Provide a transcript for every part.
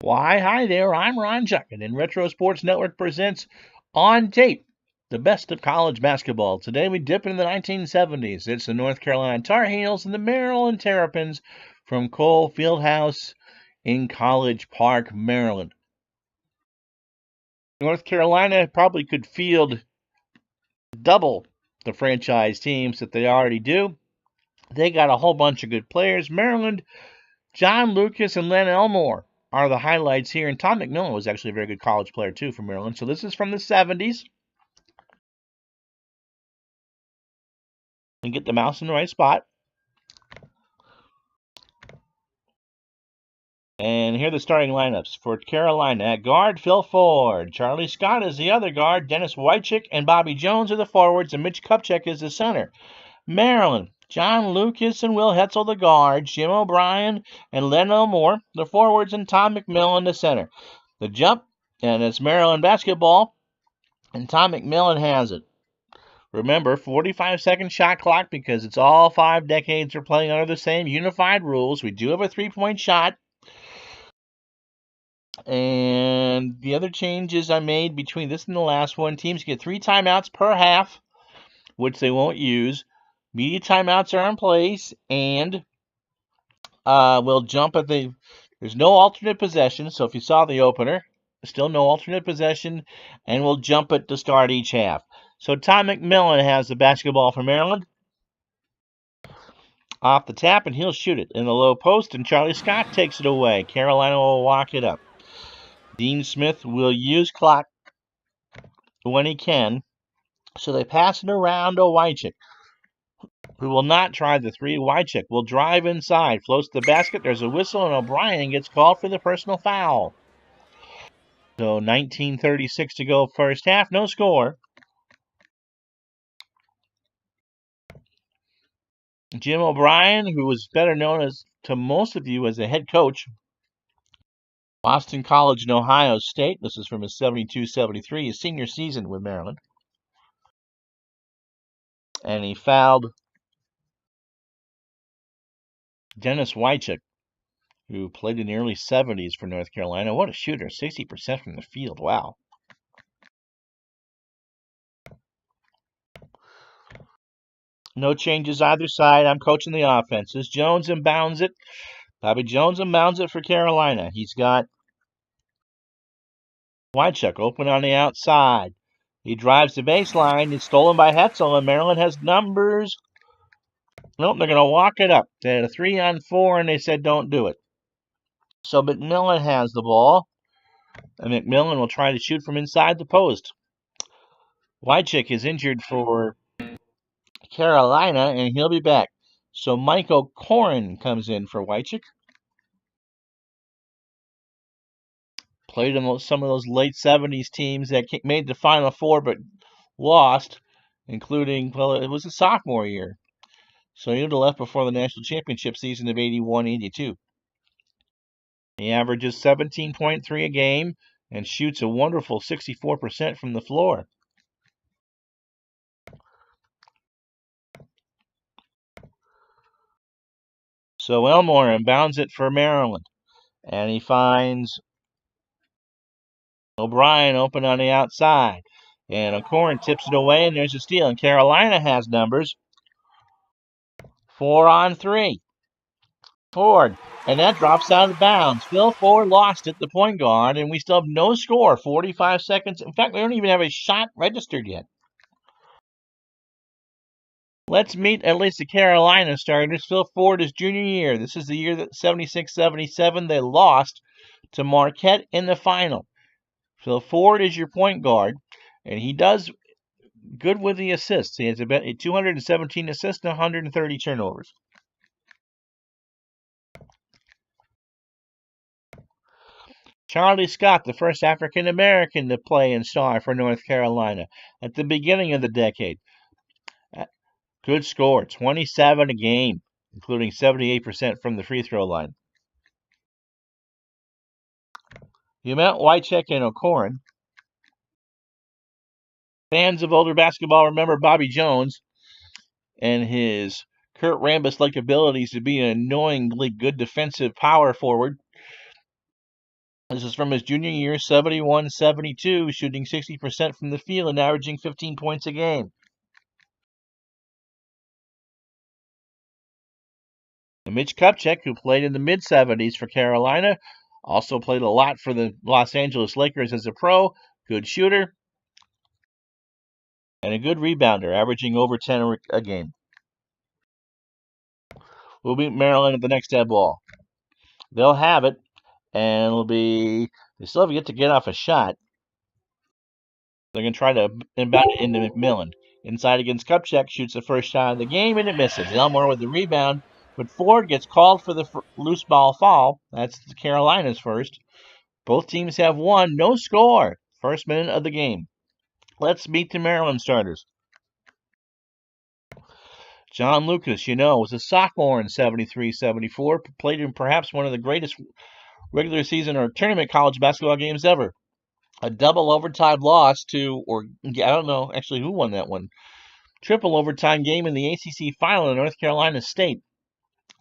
Why, hi there, I'm Ron Juckett, and Retro Sports Network presents On Tape, the best of college basketball. Today we dip into the 1970s. It's the North Carolina Tar Heels and the Maryland Terrapins from Cole Fieldhouse in College Park, Maryland. North Carolina probably could field double the franchise teams that they already do. They got a whole bunch of good players. Maryland, John Lucas and Len Elmore are the highlights here. And Tom McMillan was actually a very good college player, too, for Maryland. So this is from the 70s. And get the mouse in the right spot. And here are the starting lineups. For Carolina, at guard, Phil Ford. Charlie Scott is the other guard. Dennis Wychick and Bobby Jones are the forwards. And Mitch Kupchak is the center. Maryland, John Lucas and Will Hetzel, the guards. Jim O'Brien and Len Elmore, the forwards. And Tom McMillan, the center. The jump, and it's Maryland basketball. And Tom McMillan has it. Remember, 45-second shot clock because it's all 5 decades are playing under the same unified rules. We do have a three-point shot. And the other changes I made between this and the last one, teams get 3 timeouts per half, which they won't use. Media timeouts are in place, and we'll jump at the... There's no alternate possession, so if you saw the opener, still no alternate possession, and we'll jump it to start each half. So Tom McMillan has the basketball for Maryland. Off the tap, and he'll shoot it in the low post, and Charlie Scott takes it away. Carolina will walk it up. Dean Smith will use clock when he can, so they pass it around to Wychick, who will not try the three. Wychick will drive inside, floats the basket. There's a whistle, and O'Brien gets called for the personal foul. So 19:36 to go first half, no score. Jim O'Brien, who was better known as to most of you as a head coach, Boston College and Ohio State. This is from his 72-73, his senior season with Maryland. And he fouled Dennis Wychick, who played in the early 70s for North Carolina. What a shooter, 60% from the field. Wow. No changes either side. I'm coaching the offenses. Jones inbounds it. Bobby Jones inbounds it for Carolina. He's got Wychick open on the outside. He drives the baseline. It's stolen by Hetzel, and Maryland has numbers. Nope, they're going to walk it up. They had a 3-on-4, and they said don't do it. So McMillan has the ball, and McMillan will try to shoot from inside the post. Wychick is injured for Carolina, and he'll be back. So Mike O'Corin comes in for Wychick. Played in some of those late 70s teams that made the Final Four but lost, including, well, it was a sophomore year. So he would have left before the national championship season of 81-82. He averages 17.3 a game and shoots a wonderful 64% from the floor. So Elmore inbounds it for Maryland, and he finds O'Brien open on the outside. And O'Corin tips it away, and there's a steal. And Carolina has numbers. 4-on-3. Ford. And that drops out of bounds. Phil Ford lost it, the point guard, and we still have no score. 45 seconds. In fact, we don't even have a shot registered yet. Let's meet at least the Carolina starters. Phil Ford is junior year. This is the year that 76-77 they lost to Marquette in the final. Phil Ford is your point guard, and he does good with the assists. He has about 217 assists and 130 turnovers. Charlie Scott, the first African American to play and star for North Carolina at the beginning of the decade. Good score, 27 a game, including 78% from the free throw line. You met Wychick and O'Corin. Fans of older basketball remember Bobby Jones and his Kurt Rambis-like abilities to be an annoyingly good defensive power forward. This is from his junior year, 71-72, shooting 60% from the field and averaging 15 points a game. And Mitch Kupchak, who played in the mid-70s for Carolina, also played a lot for the Los Angeles Lakers as a pro, good shooter, and a good rebounder, averaging over 10 a game. We'll beat Maryland at the next dead ball. They'll have it, and they still have yet to get off a shot. They're going to try to inbound it into McMillan. Inside against Kupchak, shoots the first shot of the game, and it misses. Elmore with the rebound, but Ford gets called for the loose ball foul. That's Carolina's first. Both teams have won. No score. First minute of the game. Let's meet the Maryland starters. John Lucas, was a sophomore in 73-74, played in perhaps one of the greatest regular season or tournament college basketball games ever. A double overtime loss to, or I don't know actually who won that one, triple overtime game in the ACC final in North Carolina State.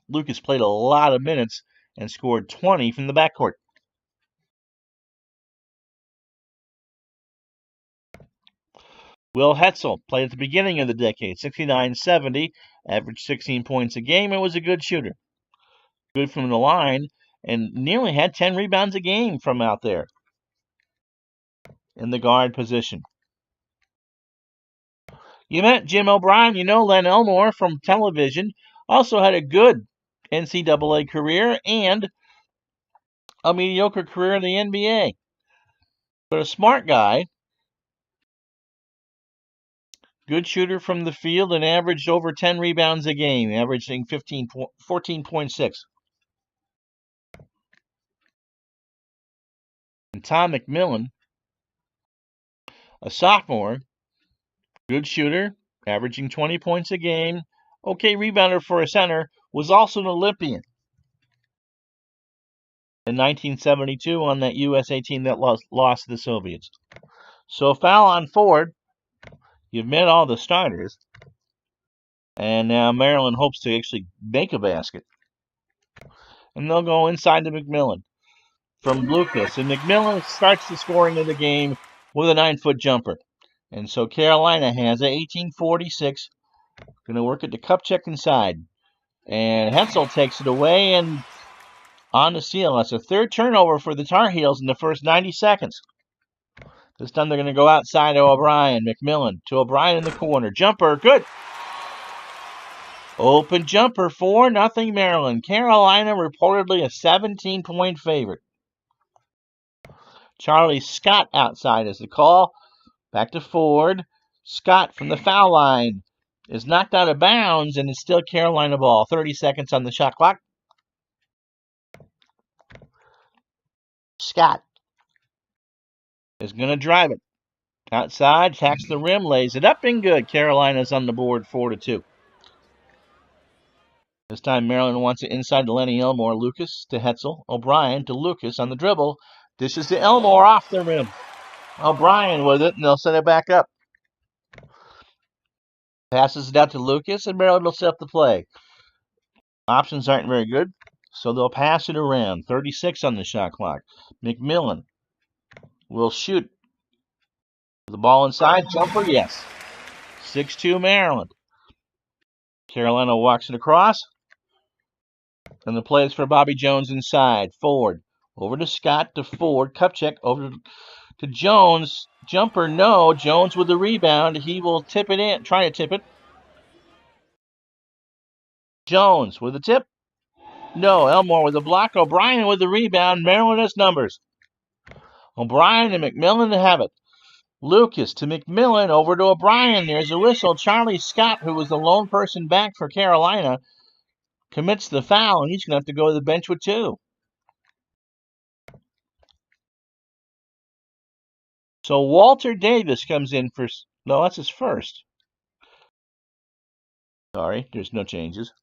Lucas played a lot of minutes and scored 20 from the backcourt. Will Hetzel played at the beginning of the decade, 69-70, averaged 16 points a game, and was a good shooter. Good from the line, and nearly had 10 rebounds a game from out there in the guard position. You met Jim O'Brien, Len Elmore from television, also had a good NCAA career and a mediocre career in the NBA. But a smart guy, good shooter from the field, and averaged over 10 rebounds a game, averaging 14.6. And Tom McMillan, a sophomore, good shooter, averaging 20 points a game, okay rebounder for a center, was also an Olympian in 1972 on that USA team that lost to the Soviets. So foul on Ford. You've met all the starters. And now Maryland hopes to actually make a basket. And they'll go inside to McMillan from Lucas. And McMillan starts the scoring of the game with a 9-foot jumper. And so Carolina has it, 18-46. Going to work it to Kupchak inside. And Hetzel takes it away and on the steal. That's a third turnover for the Tar Heels in the first 90 seconds. This time they're going to go outside to O'Brien. McMillan to O'Brien in the corner. Jumper, good. Open jumper, 4-0 Maryland. Carolina reportedly a 17-point favorite. Charlie Scott outside is the call. Back to Ford. Scott from the foul line is knocked out of bounds, and it's still Carolina ball. 30 seconds on the shot clock. Scott is going to drive it. Outside, attacks the rim, lays it up, and good. Carolina's on the board, 4-2. This time Maryland wants it inside to Lenny Elmore. Lucas to Hetzel. O'Brien to Lucas on the dribble. Dishes to Elmore off the rim. O'Brien with it, and they'll set it back up. Passes it out to Lucas, and Maryland will set up the play. Options aren't very good, so they'll pass it around. 36 on the shot clock. McMillan will shoot. The ball inside. Jumper, yes. 6-2 Maryland. Carolina walks it across. And the play is for Bobby Jones inside. Ford. Over to Scott to Ford. Kupchak over to Jones. Jumper, no. Jones with the rebound. He will tip it in. Try to tip it. Jones with the tip. No. Elmore with the block. O'Brien with the rebound. Maryland has numbers. O'Brien and McMillan to have it. Lucas to McMillan. Over to O'Brien. There's a whistle. Charlie Scott, who was the lone person back for Carolina, commits the foul, and he's going to have to go to the bench with 2. So Walter Davis comes in for... No, that's his first. Sorry, there's no changes.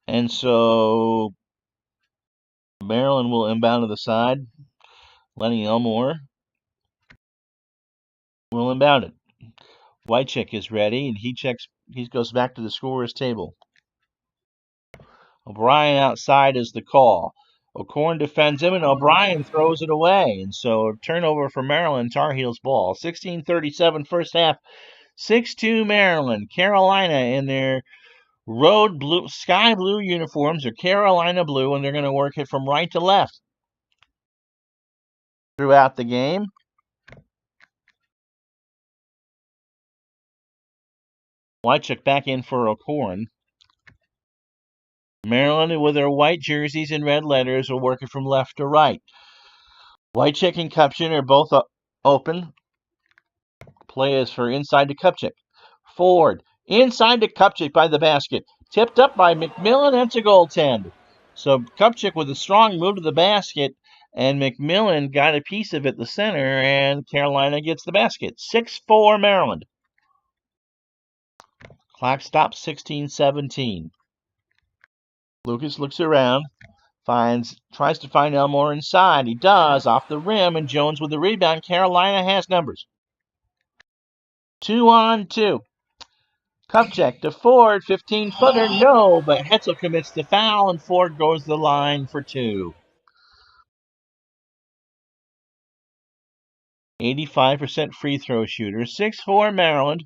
And so Maryland will inbound to the side. Lenny Elmore will inbound it. Wycheck is ready, and he goes back to the scorer's table. O'Brien outside is the call. O'Korn defends him, and O'Brien throws it away. And so turnover for Maryland, Tar Heels ball. 16:37 first half. 6-2 Maryland. Carolina in their road blue, sky blue uniforms are Carolina blue, and they're going to work it from right to left throughout the game. Wychuk back in for O'Korn. Maryland with their white jerseys and red letters are working from left to right. Wychuk and Kupchak are both open. Play is for inside to Kupchak. Ford inside to Kupchak by the basket. Tipped up by McMillan. That's a goaltend. So Kupchak with a strong move to the basket, and McMillan got a piece of it, the center, and Carolina gets the basket. 6-4 Maryland. Clock stops 16:17. Lucas looks around, tries to find Elmore inside. He does, off the rim, and Jones with the rebound. Carolina has numbers. 2-on-2. Kupchak to Ford, 15-footer, no, but Hetzel commits the foul, and Ford goes to the line for two. 85% free throw shooter. 6-4 Maryland.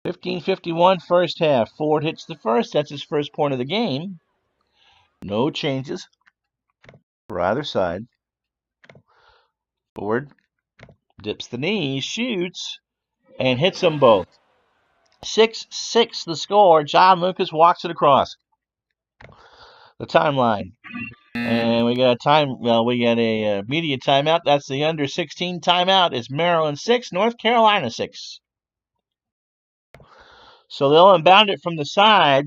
15:51 first half. Ford hits the first. That's his first point of the game. No changes for either side. Ford dips the knees, shoots, and hits them both. 6-6 the score. John Lucas walks it across the timeline. And we got a media timeout. That's the under 16 timeout. It's Maryland 6, North Carolina 6. So they'll inbound it from the side.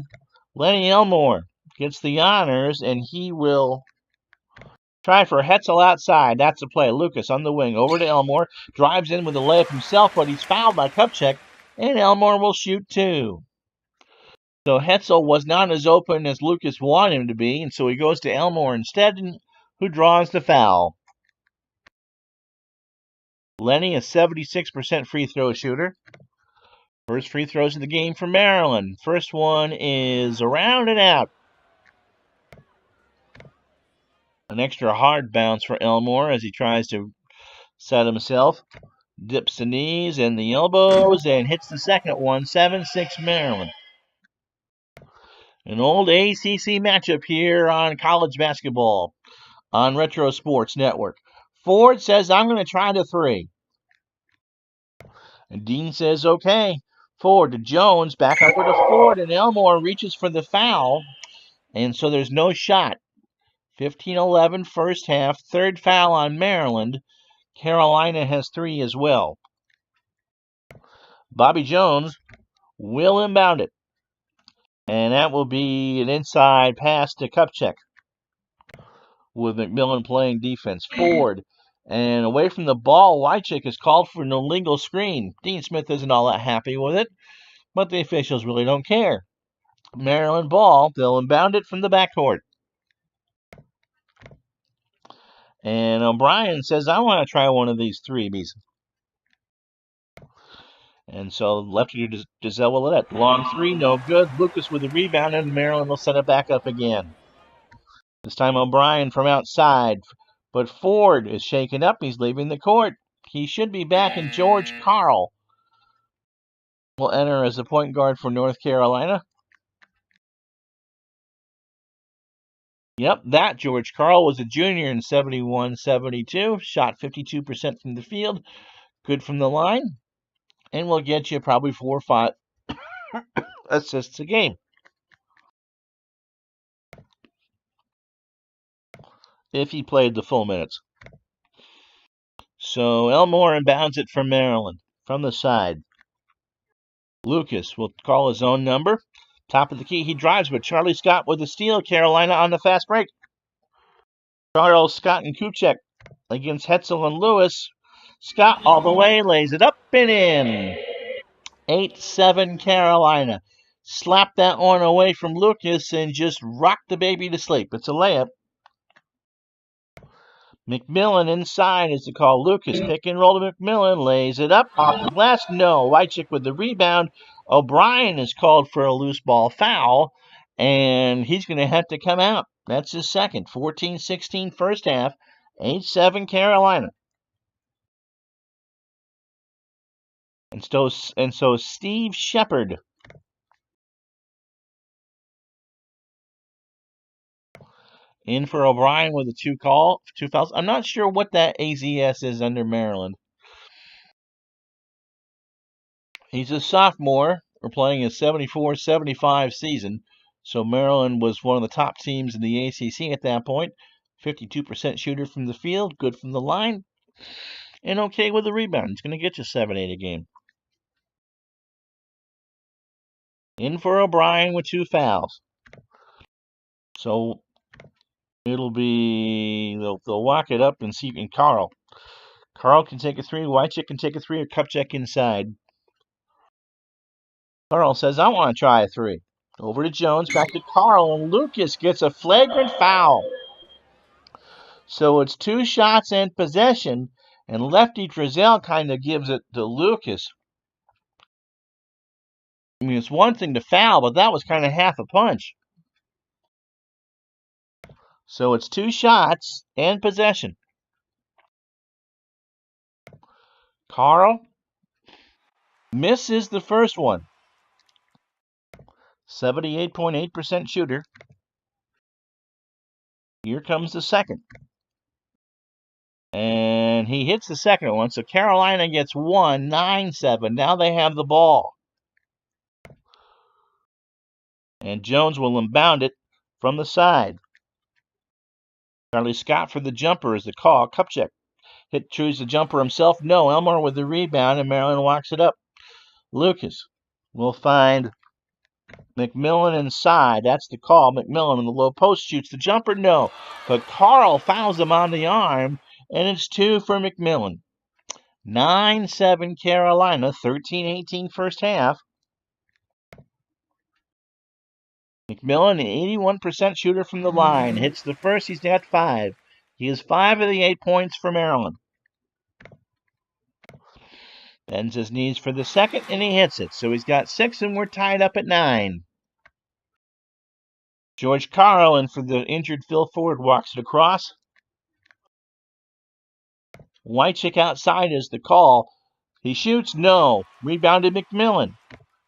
Lenny Elmore gets the honors, and he will try for Hetzel outside. That's the play. Lucas on the wing. Over to Elmore. Drives in with a layup himself, but he's fouled by Kupchak, and Elmore will shoot two. So Hetzel was not as open as Lucas wanted him to be, and so he goes to Elmore instead, who draws the foul. Lenny, a 76% free throw shooter. First free throws of the game for Maryland. First one is around and out. An extra hard bounce for Elmore as he tries to set himself. Dips the knees and the elbows and hits the second one. 7-6 Maryland. An old ACC matchup here on college basketball on Retro Sports Network. Ford says, I'm going to try the three. And Dean says, okay. Ford to Jones, back over to Ford, and Elmore reaches for the foul. And so there's no shot. 15-11 first half, third foul on Maryland. Carolina has three as well. Bobby Jones will inbound it. And that will be an inside pass to Kupchak with McMillan playing defense. Ford, and away from the ball, Wychuk is called for an illegal screen. Dean Smith isn't all that happy with it, but the officials really don't care. Maryland ball, they'll inbound it from the backcourt. And O'Brien says, I want to try one of these threes. And so lefty to Giselle Willette. Long three, no good. Lucas with the rebound, and Maryland will set it back up again. This time O'Brien from outside. But Ford is shaken up. He's leaving the court. He should be back, and George Carl will enter as the point guard for North Carolina. Yep, that George Carl was a junior in 71-72. Shot 52% from the field. Good from the line. And will get you probably 4 or 5 assists a game. If he played the full minutes. So Elmore inbounds it from Maryland, from the side. Lucas will call his own number. Top of the key, he drives, but Charlie Scott with the steal. Carolina on the fast break. Charles, Scott, and Kupchak against Hetzel and Lewis. Scott all the way, lays it up and in. 8-7 Carolina. Slap that one away from Lucas and just rock the baby to sleep. It's a layup. McMillan inside is the call. Lucas pick and roll to McMillan. Lays it up off the glass. No. Wychuk with the rebound. O'Brien is called for a loose ball foul. and he's going to have to come out. That's his second. 14-16 first half, 8-7 Carolina. And so Steve Shepard in for O'Brien with a two fouls. I'm not sure what that AZS is under Maryland. He's a sophomore. We're playing a 74-75 season. So Maryland was one of the top teams in the ACC at that point. 52% shooter from the field, good from the line, and okay with the rebound. He's going to get you 7-8 a game. In for O'Brien with two fouls. So it'll be, they'll walk it up and see, and Carl can take a three, Wychick can take a three, or Kupchak inside. Carl says, I want to try a three. Over to Jones, back to Carl, and Lucas gets a flagrant foul. So it's two shots and possession, and Lefty Drizel kind of gives it to Lucas. I mean, it's one thing to foul, but that was kind of half a punch. So it's two shots and possession. Carl misses the first one. 78.8% shooter. Here comes the second. And he hits the second one, so Carolina gets one, 9-7. Now they have the ball. And Jones will inbound it from the side. Charlie Scott for the jumper is the call. Kupchak choose the jumper himself. No, Elmore with the rebound, and Maryland walks it up. Lucas will find McMillan inside. That's the call. McMillan in the low post shoots the jumper. No, but Carl fouls him on the arm, and it's two for McMillan. 9-7 Carolina, 13-18 first half. McMillan, an 81% shooter from the line. Hits the first, he's got 5. He has 5 of the 8 points for Maryland. Bends his knees for the second, and he hits it. So he's got 6, and we're tied up at 9. George Carlin for the injured Phil Ford walks it across. Wychick outside is the call. He shoots, no. Rebounded McMillan.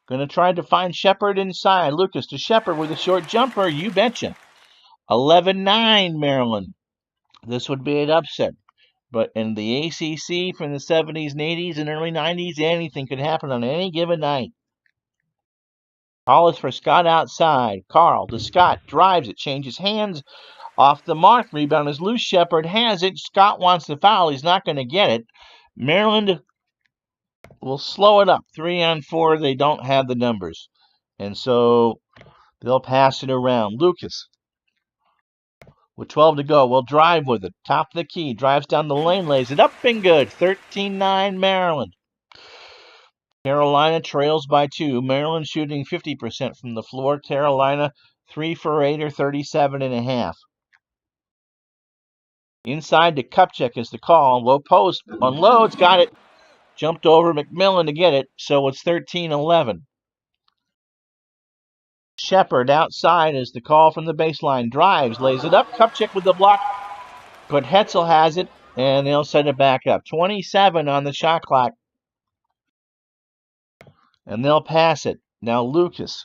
Gonna try to find Shepard inside. Lucas to Shepard with a short jumper. You betcha. 11-9 Maryland. This would be an upset. But in the ACC from the 70s and 80s and early 90s, anything could happen on any given night. Call is for Scott outside. Carl to Scott. Drives it. Changes hands. Off the mark. Rebound is loose. Shepard has it. Scott wants the foul. He's not going to get it. Maryland will slow it up. 3-on-4. They don't have the numbers. And so they'll pass it around. Lucas, with 12 to go, will drive with it. Top of the key. Drives down the lane. Lays it up and good. 13-9 Maryland. Carolina trails by 2. Maryland shooting 50% from the floor. Carolina 3 for 8 or 37.5. Inside to Kupchak is the call. Low post. Unloads. Got it. Jumped over McMillan to get it. So it's 13-11. Shepard outside is the call from the baseline. Drives. Lays it up. Kupchak with the block. But Hetzel has it. And they'll set it back up. 27 on the shot clock. And they'll pass it. Now Lucas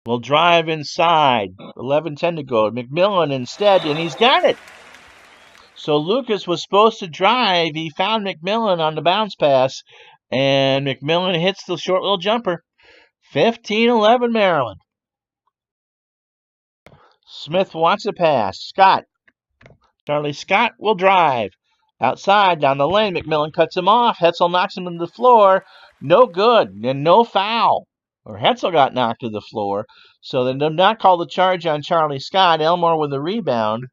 will drive inside. 11-10 to go. McMillan instead, and he's got it. So Lucas was supposed to drive. He found McMillan on the bounce pass, and McMillan hits the short little jumper. 15-11 Maryland. Smith wants a pass. Scott. Charlie Scott will drive. Outside, down the lane, McMillan cuts him off. Hetzel knocks him to the floor. No good, and no foul. Or Hetzel got knocked to the floor. So they did not call the charge on Charlie Scott. Elmore with the rebound.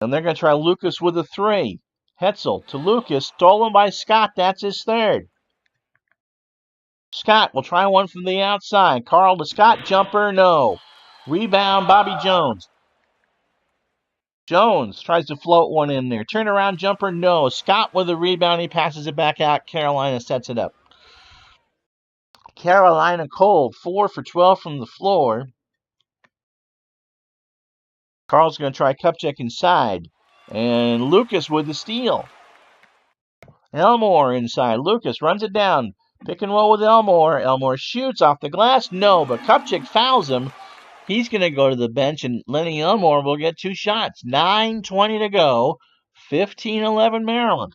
And they're going to try Lucas with a 3. Hetzel to Lucas. Stolen by Scott. That's his third. Scott will try one from the outside. Carl to Scott. Jumper, no. Rebound, Bobby Jones. Jones tries to float one in there. Turnaround jumper, no. Scott with a rebound. He passes it back out. Carolina sets it up. Carolina cold, 4 for 12 from the floor. Carl's going to try cup check inside. And Lucas with the steal. Elmore inside. Lucas runs it down. Pick and roll with Elmore. Elmore shoots off the glass. No, but Kupchak fouls him. He's going to go to the bench, and Lenny Elmore will get 2 shots. 9:20 to go. 15-11 Maryland.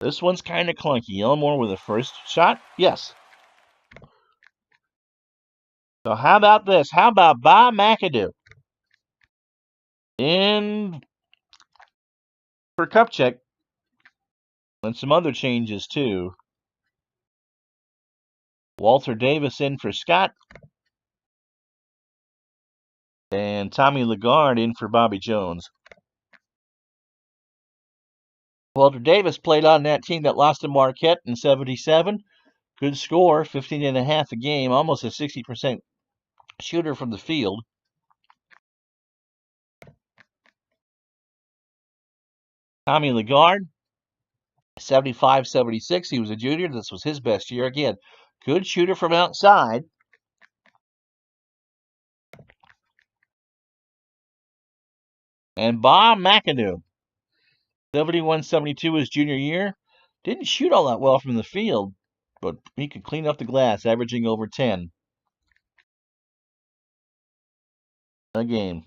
This one's kind of clunky. Elmore with the first shot. Yes. So how about this? How about Bob McAdoo? In for Kupchak. And some other changes, too. Walter Davis in for Scott. And Tommy Lagarde in for Bobby Jones. Walter Davis played on that team that lost to Marquette in 77. Good score, 15.5 a game, almost a 60% shooter from the field. Tommy Lagarde, 75-76. He was a junior. This was his best year. Again, good shooter from outside. And Bob McAdoo, 71-72 his junior year. Didn't shoot all that well from the field, but he could clean up the glass, averaging over 10 a game.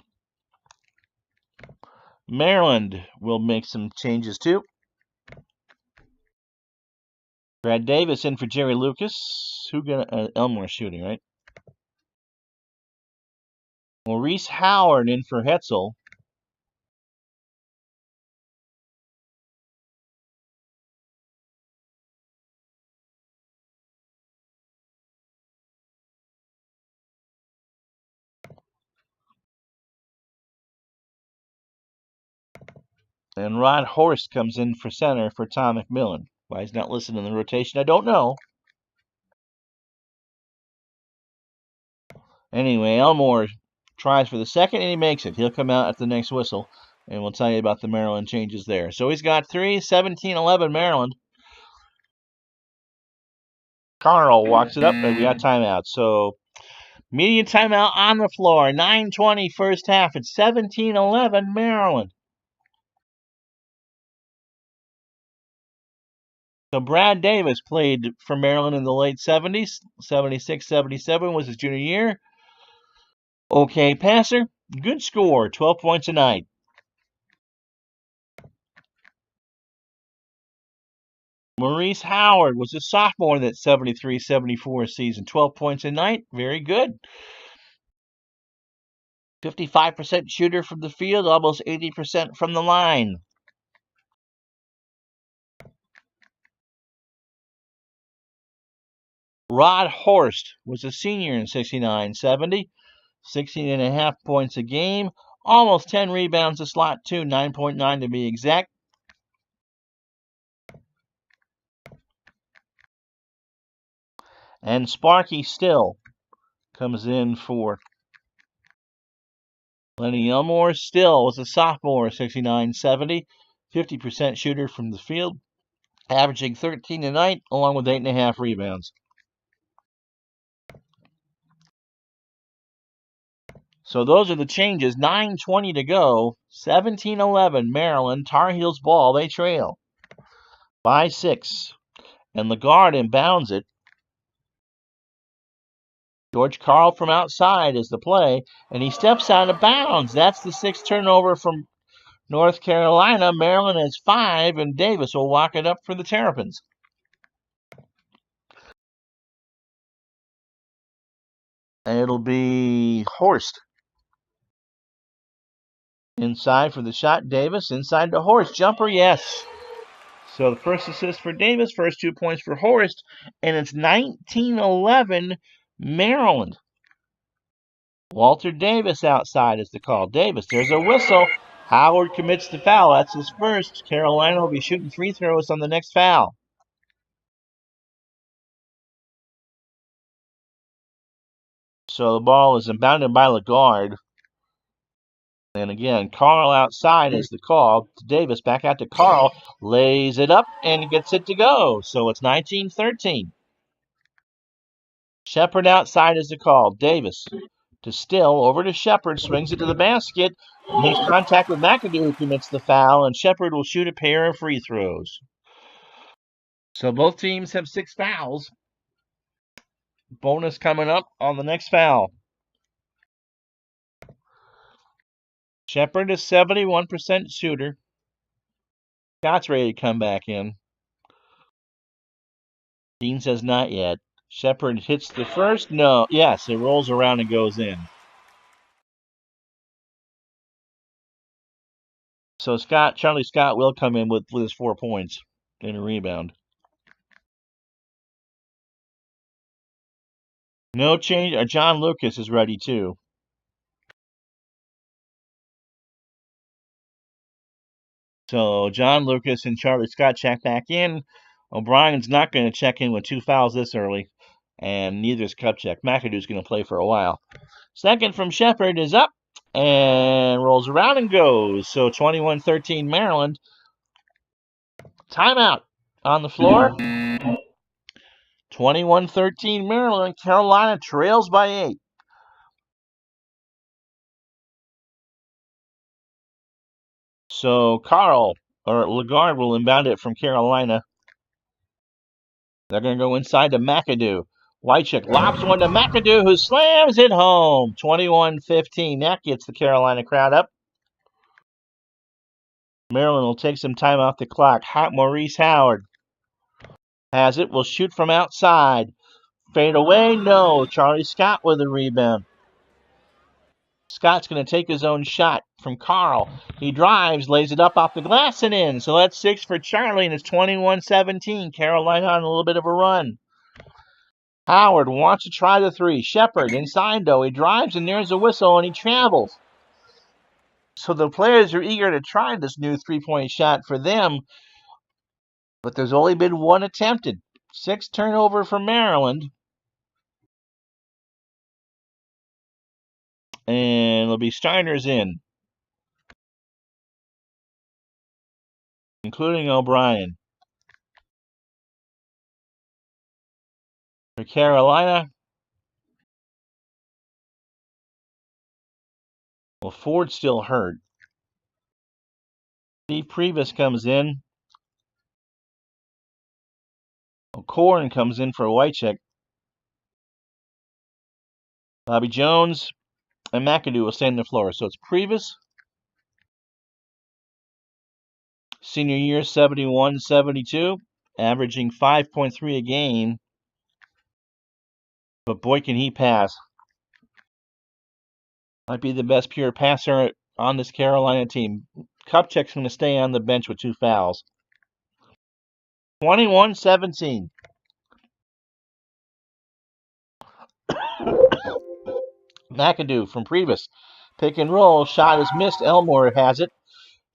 Maryland will make some changes too. Brad Davis in for Jerry Lucas. Who got Elmore shooting, right? Maurice Howard in for Hetzel. And Rod Horst comes in for center for Tom McMillan. Why he's not listed in the rotation, I don't know. Anyway, Elmore tries for the second, and he makes it. He'll come out at the next whistle, and we'll tell you about the Maryland changes there. So he's got 3, 17-11 Maryland. Carl walks it up, and we got timeout. So media timeout on the floor. 9:20 first half. It's 17-11 Maryland. So Brad Davis played for Maryland in the late 70s. 76-77 was his junior year. Okay passer. Good score. 12 points a night. Maurice Howard was a sophomore in that 73-74 season. 12 points a night. Very good. 55% shooter from the field, almost 80% from the line. Rod Horst was a senior in 69-70. 16.5 points a game. Almost 10 rebounds a slot, too. 9.9 to be exact. And Sparky Still comes in for Lenny Elmore. Still was a sophomore, 69-70. 50% shooter from the field, averaging 13 a night, along with 8.5 rebounds. So those are the changes. 9:20 to go. 17-11 Maryland. Tar Heels ball. They trail by 6. And Lagarde inbounds it. George Carl from outside is the play, and he steps out of bounds. That's the 6th turnover from North Carolina. Maryland has 5, and Davis will walk it up for the Terrapins. And it'll be Horst. Inside for the shot, Davis. Inside to Horst. Jumper, yes. So the first assist for Davis, first 2 points for Horst, and it's 19-11 Maryland. Walter Davis outside is the call. Davis, there's a whistle. Howard commits the foul. That's his first. Carolina will be shooting free throws on the next foul. So the ball is inbounded by Lagarde. And again, Carl outside is the call. Davis back out to Carl, lays it up and gets it to go. So it's 19-13. Shepard outside is the call. Davis to Still, over to Shepard, swings it to the basket, makes contact with McAdoo, who commits the foul, and Shepard will shoot a pair of free throws. So both teams have 6 fouls. Bonus coming up on the next foul. Shepard is 71% shooter. Scott's ready to come back in. Dean says not yet. Shepard hits the first. No. Yes, it rolls around and goes in. So Charlie Scott will come in with his 4 points and a rebound. No change. John Lucas is ready too. So John Lucas and Charlie Scott check back in. O'Brien's not going to check in with 2 fouls this early, and neither is Kupchak. McAdoo's going to play for a while. Second from Shepard is up and rolls around and goes. So 21-13 Maryland. Timeout on the floor. 21-13 Maryland. Carolina trails by 8. So Carl or Lagarde will inbound it from Carolina. They're going to go inside to McAdoo. Wycheck lobs one to McAdoo, who slams it home. 21-15. That gets the Carolina crowd up. Maryland will take some time off the clock. Maurice Howard has it. Will shoot from outside. Fade away? No. Charlie Scott with a rebound. Scott's going to take his own shot from Carl. He drives, lays it up off the glass and in. So that's 6 for Charlie, and it's 21-17. Carolina on a little bit of a run. Howard wants to try the 3. Shepard inside, though. He drives, and there's a whistle, and he travels. So the players are eager to try this new 3-point shot for them, but there's only been 1 attempted. 6 turnover for Maryland. And it'll be Steiner's in, including O'Brien. For Carolina, well, Ford's still hurt. Steve Previs comes in. O'Corn comes in for Wycheck. Bobby Jones and McAdoo will stay on the floor. So it's Previs, senior year 71-72, averaging 5.3 a game. But boy, can he pass. Might be the best pure passer on this Carolina team. Kupchak's going to stay on the bench with 2 fouls. 21-17. McAdoo from Previs. Pick and roll. Shot is missed. Elmore has it.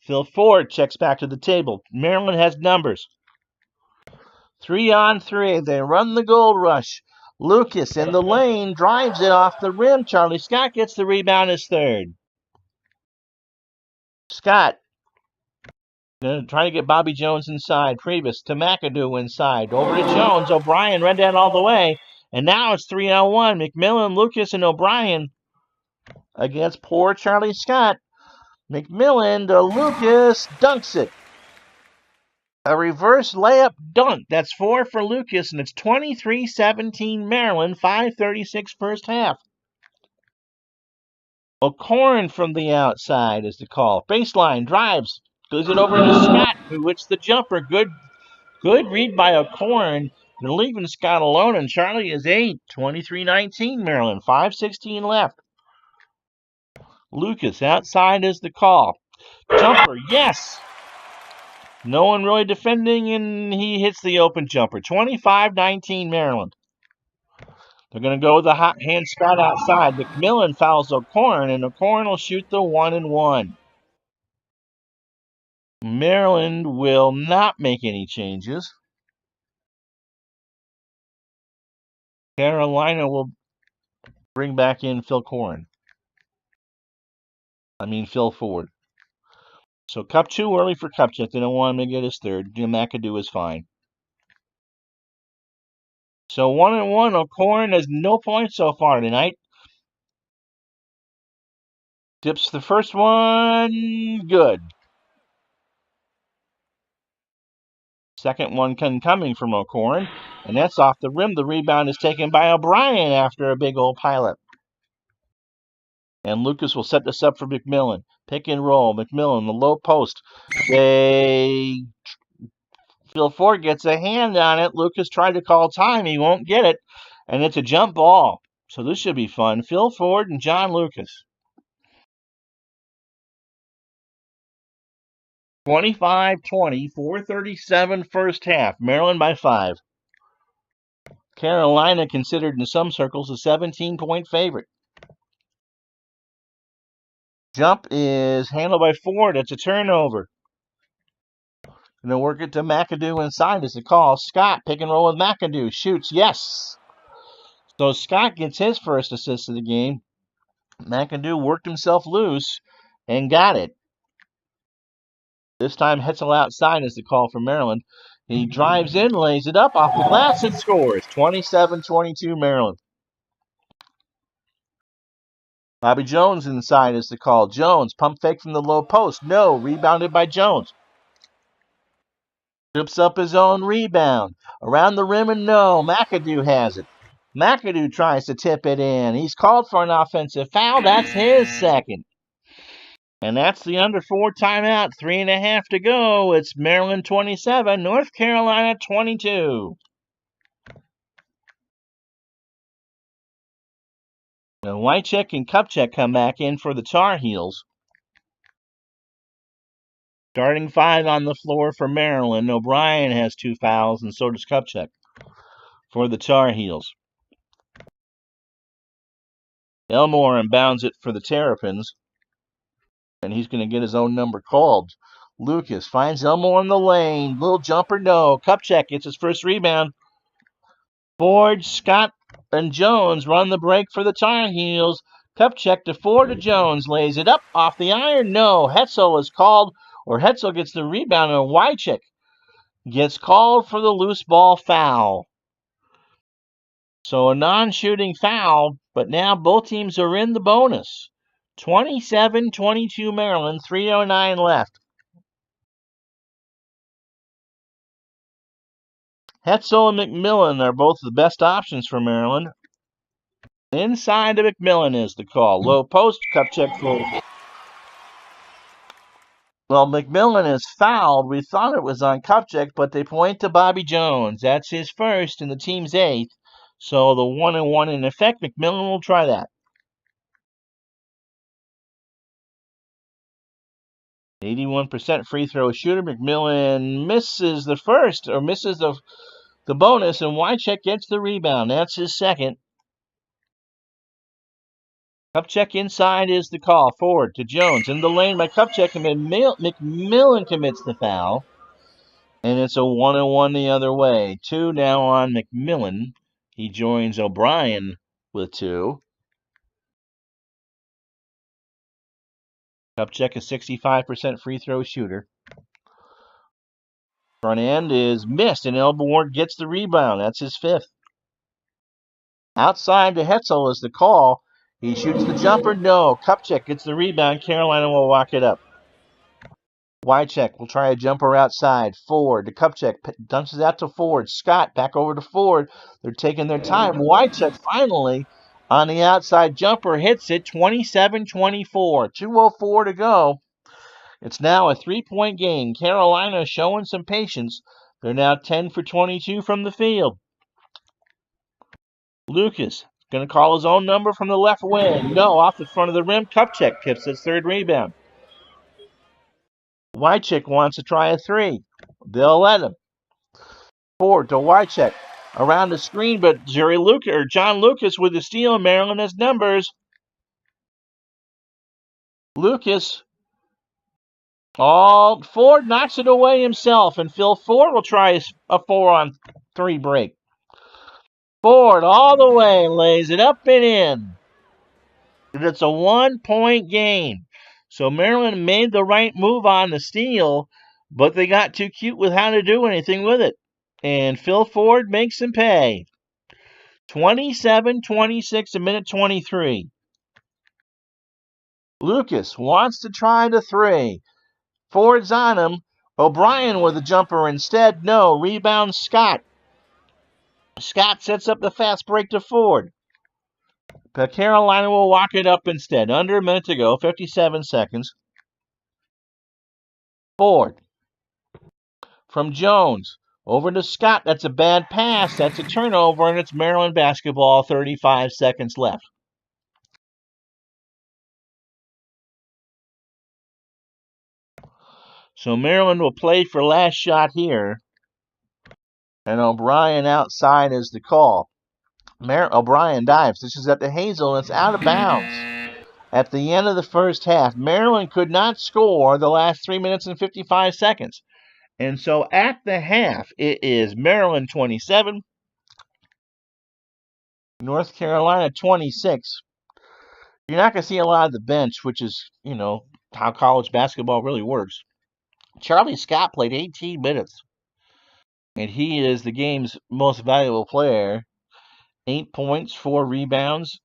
Phil Ford checks back to the table. Maryland has numbers. 3-on-3. They run the gold rush. Lucas in the lane drives it off the rim. Charlie Scott gets the rebound, his 3rd. Scott trying to get Bobby Jones inside. Previs to McAdoo inside. Over to Jones. O'Brien ran down all the way. And now it's 3-on-1. McMillan, Lucas, and O'Brien against poor Charlie Scott. McMillan to Lucas. Dunks it. A reverse layup dunk. That's 4 for Lucas, and it's 23-17 Maryland. 5:36 first half. O'Corn from the outside is the call. Baseline drives. Goes it over to Scott, who hits the jumper. Good read by O'Corn. They're leaving Scott alone, and Charlie is 8. 23-19 Maryland. 5:16 left. Lucas outside is the call. Jumper, yes! No one really defending, and he hits the open jumper. 25-19 Maryland. They're going to go with the hot hand Scott outside. McMillan fouls O'Corn, and O'Corn will shoot the 1-and-1. Maryland will not make any changes. Carolina will bring back in Phil Corn. Phil Ford. So Cup too early for Kupchak. They don't want him to get his third. McAdoo is fine. So 1-1. O'Corn has no points so far tonight. Dips the first one. Good. Second one coming from O'Corn. And that's off the rim. The rebound is taken by O'Brien after a big old pilot. And Lucas will set this up for McMillan. Pick and roll. McMillan, the low post. Phil Ford gets a hand on it. Lucas tried to call time. He won't get it. And it's a jump ball. So this should be fun. Phil Ford and John Lucas. 25-20, 4:37 first half. Maryland by 5. Carolina considered in some circles a 17-point favorite. Jump is handled by Ford. It's a turnover. Going to work it to McAdoo inside as a call. Scott, pick and roll with McAdoo. Shoots, yes. So Scott gets his first assist of the game. McAdoo worked himself loose and got it. This time Hetzel outside is the call for Maryland. He drives in, lays it up off the glass, and scores. 27-22 Maryland. Bobby Jones inside is the call. Jones, pump fake from the low post. No, rebounded by Jones. Trips up his own rebound. Around the rim and no. McAdoo has it. McAdoo tries to tip it in. He's called for an offensive foul. That's his second. And that's the under 4 timeout. 3.5 to go. It's Maryland 27, North Carolina 22. Now Wycheck and Kupchak come back in for the Tar Heels. Starting 5 on the floor for Maryland. O'Brien has 2 fouls, and so does Kupchak for the Tar Heels. Elmore inbounds it for the Terrapins, and he's going to get his own number called. Lucas finds Elmore in the lane. Little jumper, no. Kupchak gets his first rebound. Ford, Scott, and Jones run the break for the Tar Heels. Kupchak to Ford to Jones. Lays it up off the iron. No. Hetzel is called, or Hetzel gets the rebound, and Wycheck gets called for the loose ball foul. So a non-shooting foul, but now both teams are in the bonus. 27-22 Maryland, 3:09 left. Hetzel and McMillan are both the best options for Maryland. Inside to McMillan is the call. Low post, Kupchak full. Well, McMillan is fouled. We thought it was on Kupchak, but they point to Bobby Jones. That's his first and the team's 8th. So the 1-1 in effect. McMillan will try that. 81% free throw shooter. McMillan misses the first, or misses the bonus, and Wycheck gets the rebound. That's his second. Kupchak inside is the call. Forward to Jones. In the lane by Kupchak, and McMillan commits the foul. And it's a 1-1 the other way. 2 now on McMillan. He joins O'Brien with 2. Kupchak a 65% free throw shooter. Front end is missed, and Elmore gets the rebound. That's his 5th. Outside to Hetzel is the call. He shoots the jumper. No. Kupchak gets the rebound. Carolina will walk it up. Wycheck will try a jumper outside. Ford to Kupchak. Dunks out to Ford. Scott back over to Ford. They're taking their time. Wycheck finally on the outside jumper hits it. 27-24. 2:04 to go. It's now a 3-point game. Carolina showing some patience. They're now 10 for 22 from the field. Lucas going to call his own number from the left wing. No, off the front of the rim. Kupchak tips his 3rd rebound. Wycheck wants to try a 3. They'll let him. Ford to Wycheck. Around the screen, but John Lucas with the steal, and Maryland has numbers. Lucas. Ford knocks it away himself, and Phil Ford will try a 4-on-3 break. Ford all the way, lays it up and in. And it's a 1-point game. So Maryland made the right move on the steal, but they got too cute with how to do anything with it. And Phil Ford makes him pay. 27-26, a minute 23. Lucas wants to try the three. Ford's on him. O'Brien with a jumper instead. No. Rebound Scott. Scott sets up the fast break to Ford. But Carolina will walk it up instead. Under a minute to go. 57 seconds. Ford. From Jones. Over to Scott. That's a bad pass. That's a turnover, and it's Maryland basketball. 35 seconds left. So Maryland will play for last shot here. And O'Brien outside is the call. O'Brien dives. This is at the Hazel, and it's out of bounds. At the end of the first half, Maryland could not score the last 3 minutes and 55 seconds. And so at the half, it is Maryland 27, North Carolina 26. You're not going to see a lot of the bench, which is, how college basketball really works. Charlie Scott played 18 minutes, and he is the game's most valuable player. 8 points, 4 rebounds,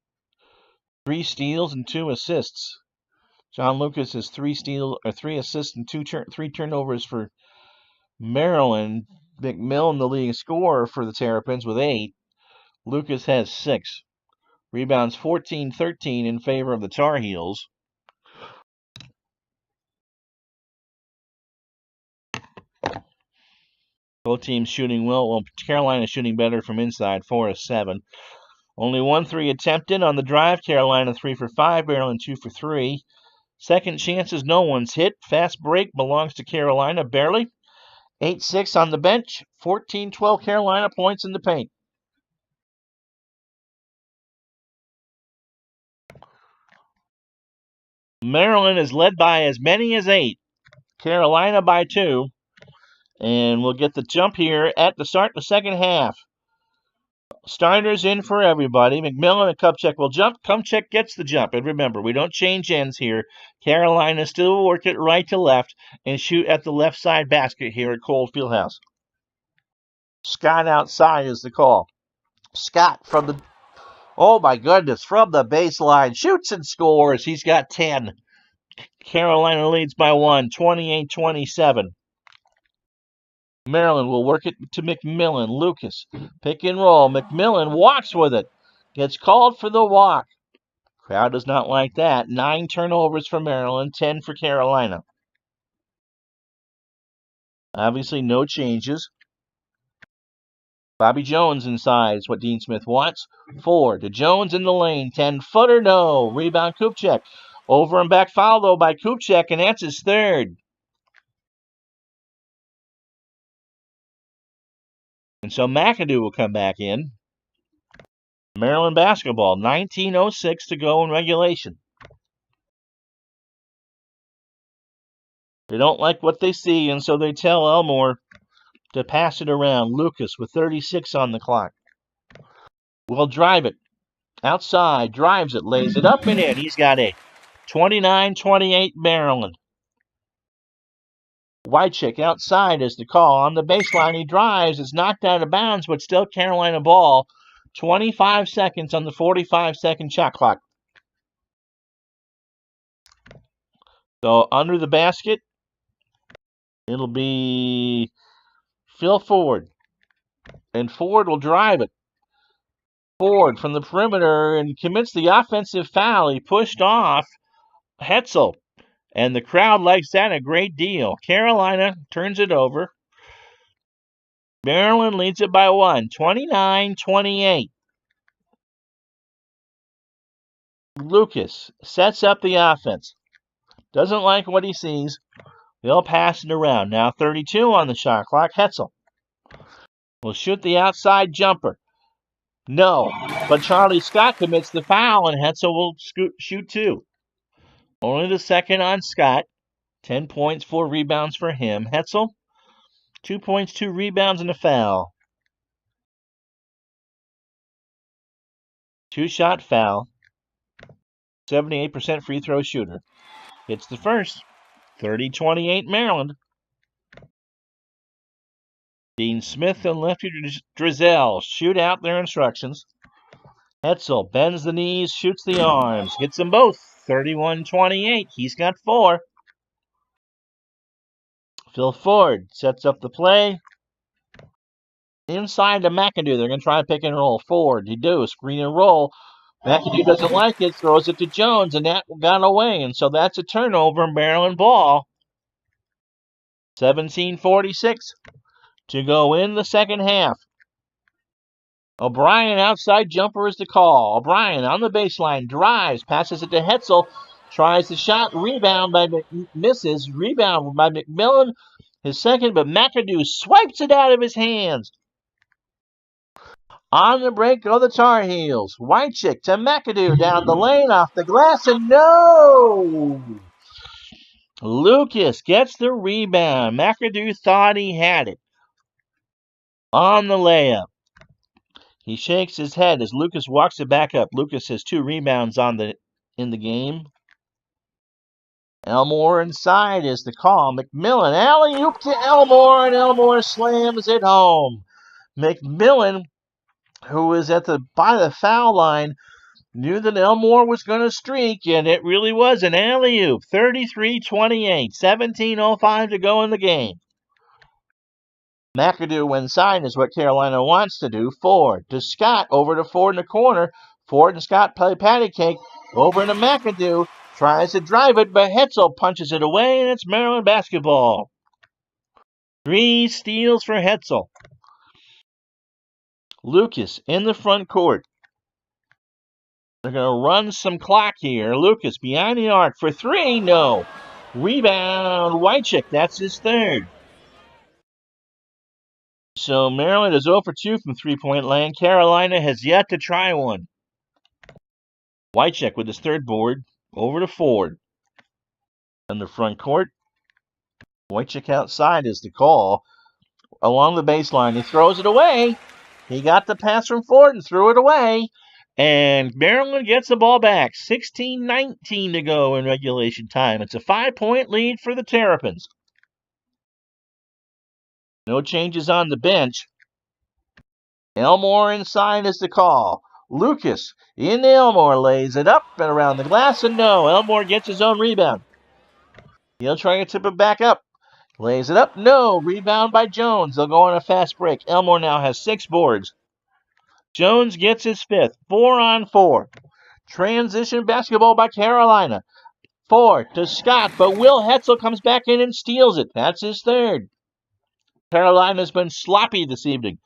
3 steals, and 2 assists. John Lucas has 3 assists, and 3 turnovers for Maryland. McMillan, the leading scorer for the Terrapins, with 8. Lucas has 6. Rebounds 14-13 in favor of the Tar Heels. Both teams shooting well. Well, Carolina shooting better from inside, 4 of 7. Only 1 3 attempted on the drive. Carolina 3 for 5. Maryland 2 for 3. Second chances, no one's hit. Fast break belongs to Carolina, barely. 8-6 on the bench. 14-12 Carolina points in the paint. Maryland is led by as many as 8. Carolina by 2. And we'll get the jump here at the start of the second half. Starters in for everybody. McMillan and Kupchak will jump. Kupchak gets the jump. And remember, we don't change ends here. Carolina still work it right to left and shoot at the left side basket here at Cold Fieldhouse. Scott outside is the call. Scott from the, oh my goodness, from the baseline. Shoots and scores. He's got 10. Carolina leads by 1, 28-27. Maryland will work it to McMillan. Lucas, pick and roll. McMillan walks with it. Gets called for the walk. Crowd does not like that. 9 turnovers for Maryland, 10 for Carolina. Obviously, no changes. Bobby Jones inside is what Dean Smith wants. 4 to Jones in the lane. 10-footer, no. Rebound, Kupchak. Over and back foul, though, by Kupchak, and that's his third. And so McAdoo will come back in. Maryland basketball, 19:06 to go in regulation. They don't like what they see, and so they tell Elmore to pass it around. Lucas with 36 on the clock. Will drive it. Outside, drives it, lays it up and in. He's got a 29-28 Maryland. Wychick outside is the call. On the baseline, he drives. It's knocked out of bounds, but still Carolina ball. 25 seconds on the 45-second shot clock. So under the basket, it'll be Phil Ford. And Ford will drive it. Ford from the perimeter and commits the offensive foul. He pushed off Hetzel. And the crowd likes that a great deal. Carolina turns it over. Maryland leads it by 1, 29-28. Lucas sets up the offense. Doesn't like what he sees. They'll pass it around. Now 32 on the shot clock. Hetzel will shoot the outside jumper. No, but Charlie Scott commits the foul, and Hetzel will shoot 2. Only the second on Scott. 10 points, 4 rebounds for him. Hetzel, 2 points, 2 rebounds, and a foul. 2-shot foul. 78% free throw shooter. Hits the first. 30-28 Maryland. Dean Smith and Lefty Drizel shoot out their instructions. Hetzel bends the knees, shoots the arms, hits them both. 31-28. He's got 4. Phil Ford sets up the play. Inside to McAdoo. They're going to try to pick and roll. Ford, he do. Screen and roll. McAdoo doesn't like it, throws it to Jones, and that got away. And so that's a turnover, Maryland ball. 17:46 to go in the second half. O'Brien outside jumper is the call. O'Brien on the baseline, drives, passes it to Hetzel, tries the shot, rebound by misses, rebound by McMillan, his second, but McAdoo swipes it out of his hands. On the break go the Tar Heels. Wychick to McAdoo down the lane, off the glass, and no! Lucas gets the rebound. McAdoo thought he had it. On the layup. He shakes his head as Lucas walks it back up. Lucas has 2 rebounds in the game. Elmore inside is the call. McMillan alley-oop to Elmore, and Elmore slams it home. McMillan, who was by the foul line, knew that Elmore was going to streak, and it really was an alley-oop. 33-28, 17:05 to go in the game. McAdoo inside is what Carolina wants to do. Ford to Scott, over to Ford in the corner. Ford and Scott play patty cake. Over to McAdoo. Tries to drive it, but Hetzel punches it away, and it's Maryland basketball. 3 steals for Hetzel. Lucas in the front court. They're going to run some clock here. Lucas behind the arc for 3. No. Rebound, Wychick. That's his third. So Maryland is 0 for 2 from three-point land. Carolina has yet to try one. Wychick with his third board. Over to Ford. In the front court. Wychick outside is the call. Along the baseline, he throws it away. He got the pass from Ford and threw it away. And Maryland gets the ball back. 16:19 to go in regulation time. It's a 5-point lead for the Terrapins. No changes on the bench. Elmore inside is the call. Lucas in Elmore lays it up and around the glass, and no. Elmore gets his own rebound. He'll try to tip it back up. Lays it up. No. Rebound by Jones. They'll go on a fast break. Elmore now has 6 boards. Jones gets his 5th. 4-on-4. Transition basketball by Carolina. Ford to Scott, but Will Hetzel comes back in and steals it. That's his third. Carolina's been sloppy this evening.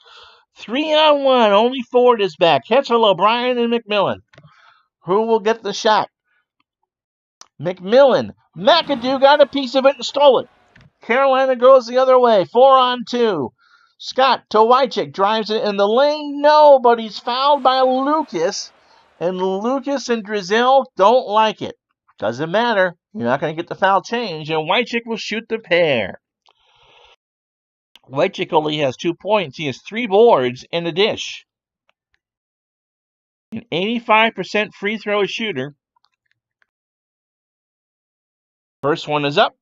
3-on-1. Only Ford is back. Hetzel, O'Brien, and McMillan. Who will get the shot? McMillan. McAdoo got a piece of it and stole it. Carolina goes the other way. 4-on-2. Scott to Wychick. Drives it in the lane. No, but he's fouled by Lucas. And Lucas and Drizel don't like it. Doesn't matter. You're not going to get the foul change. And Wychick will shoot the pair. Wychick only has 2 points. He has 3 boards and a dish. An 85% free throw shooter. First one is up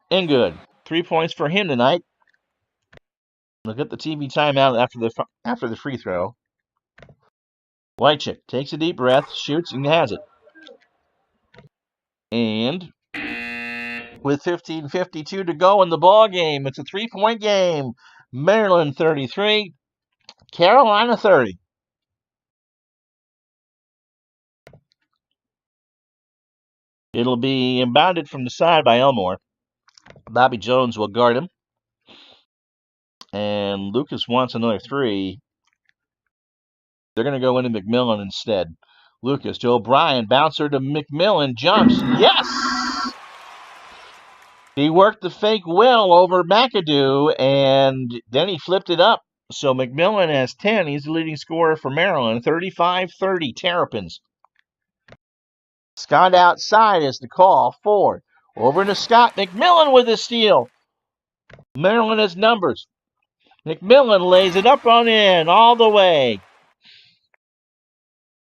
and good. 3 points for him tonight. Look at the TV timeout after the free throw. Wychick takes a deep breath, shoots, and has it. And with 15:52 to go in the ball game, it's a 3-point game. Maryland 33, Carolina 30. It'll be inbounded from the side by Elmore. Bobby Jones will guard him. And Lucas wants another 3. They're going to go into McMillan instead. Lucas to O'Brien. Bouncer to McMillan. Jumps. Yes! He worked the fake well over McAdoo, and then he flipped it up. So McMillan has 10. He's the leading scorer for Maryland. 35-30 Terrapins. Scott outside is the call. Ford. Over to Scott. McMillan with a steal. Maryland has numbers. McMillan lays it up on in all the way.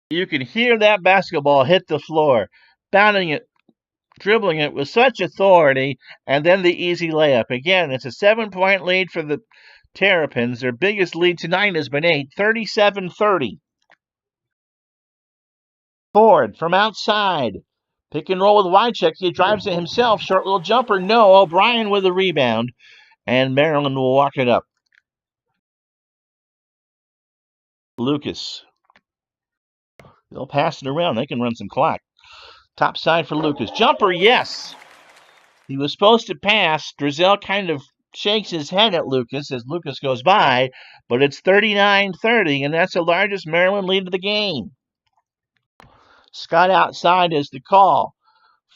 You can hear that basketball hit the floor, bounding it dribbling it with such authority, and then the easy layup. Again, it's a 7-point lead for the Terrapins. Their biggest lead tonight has been 8, 37-30. Ford from outside. Pick and roll with Wycheck. He drives it himself. Short little jumper. No. O'Brien with a rebound. And Maryland will walk it up. Lucas. They'll pass it around. They can run some clock. Top side for Lucas. Jumper, yes. He was supposed to pass. Drizel kind of shakes his head at Lucas as Lucas goes by, but it's 39-30, and that's the largest Maryland lead of the game. Scott outside is the call.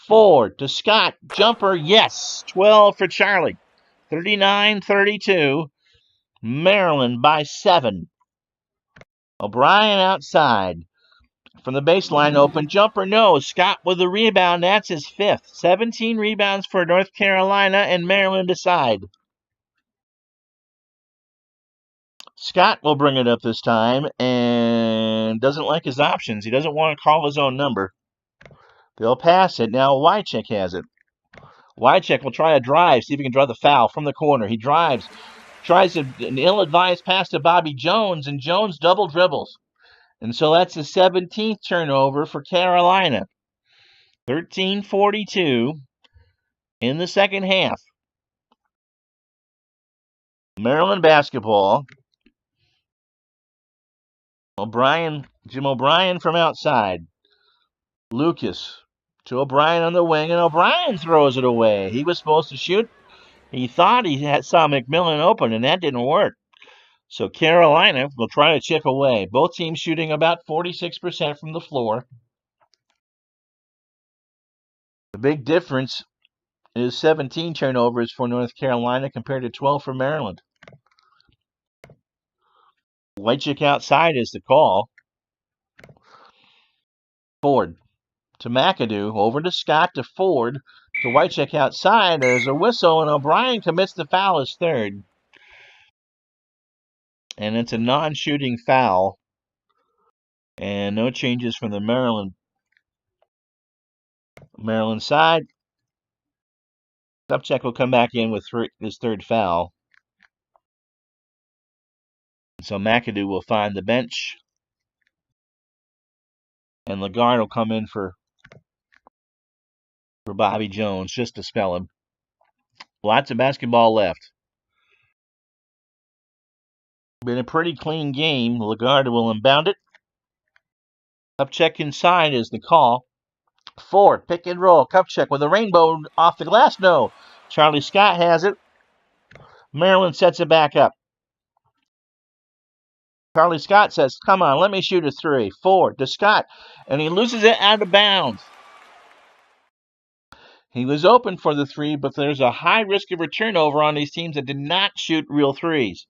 Ford to Scott. Jumper, yes. 12 for Charlie. 39-32. Maryland by 7. O'Brien outside. From the baseline, open jumper, no. Scott with the rebound. That's his 5th. 17 rebounds for North Carolina, and Maryland aside. Scott will bring it up this time and doesn't like his options. He doesn't want to call his own number. They'll pass it. Now Wycheck has it. Wycheck will try a drive, see if he can draw the foul from the corner. He drives, tries an ill-advised pass to Bobby Jones, and Jones double dribbles. And so that's the 17th turnover for Carolina. 13-42 in the second half. Maryland basketball. Jim O'Brien from outside. Lucas to O'Brien on the wing, and O'Brien throws it away. He was supposed to shoot. He thought saw McMillan open, and that didn't work. So Carolina will try to chip away. Both teams shooting about 46% from the floor. The big difference is 17 turnovers for North Carolina compared to 12 for Maryland. Wycheck outside is the call. Ford to McAdoo, over to Scott, to Ford, to Wycheck outside. There's a whistle, and O'Brien commits the foul, his 3rd. And it's a non-shooting foul. And no changes from the Maryland side. Kupchak will come back in with his 3rd foul. So McAdoo will find the bench. And Lagarde will come in for Bobby Jones, just to spell him. Lots of basketball left. Been a pretty clean game. Lagarde will inbound it. Kupchak inside is the call. Ford, pick and roll. Kupchak with a rainbow off the glass. No. Charlie Scott has it. Maryland sets it back up. Charlie Scott says, come on, let me shoot a 3. Ford to Scott, and he loses it out of bounds. He was open for the 3, but there's a high risk of a turnover on these teams that did not shoot real 3s.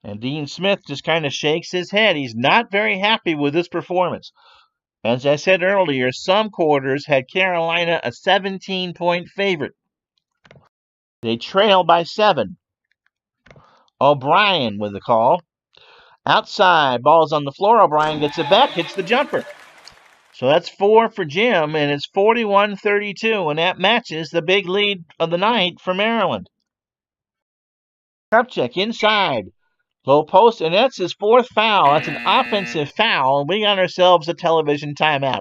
And Dean Smith just kind of shakes his head. He's not very happy with this performance. As I said earlier, some quarters had Carolina a 17-point favorite. They trail by 7. O'Brien with the call. Outside, ball's on the floor. O'Brien gets it back, hits the jumper. So that's 4 for Jim, and it's 41-32, and that matches the big lead of the night for Maryland. Kupchak inside. Low post, and that's his 4th foul. That's an offensive foul. We got ourselves a television timeout.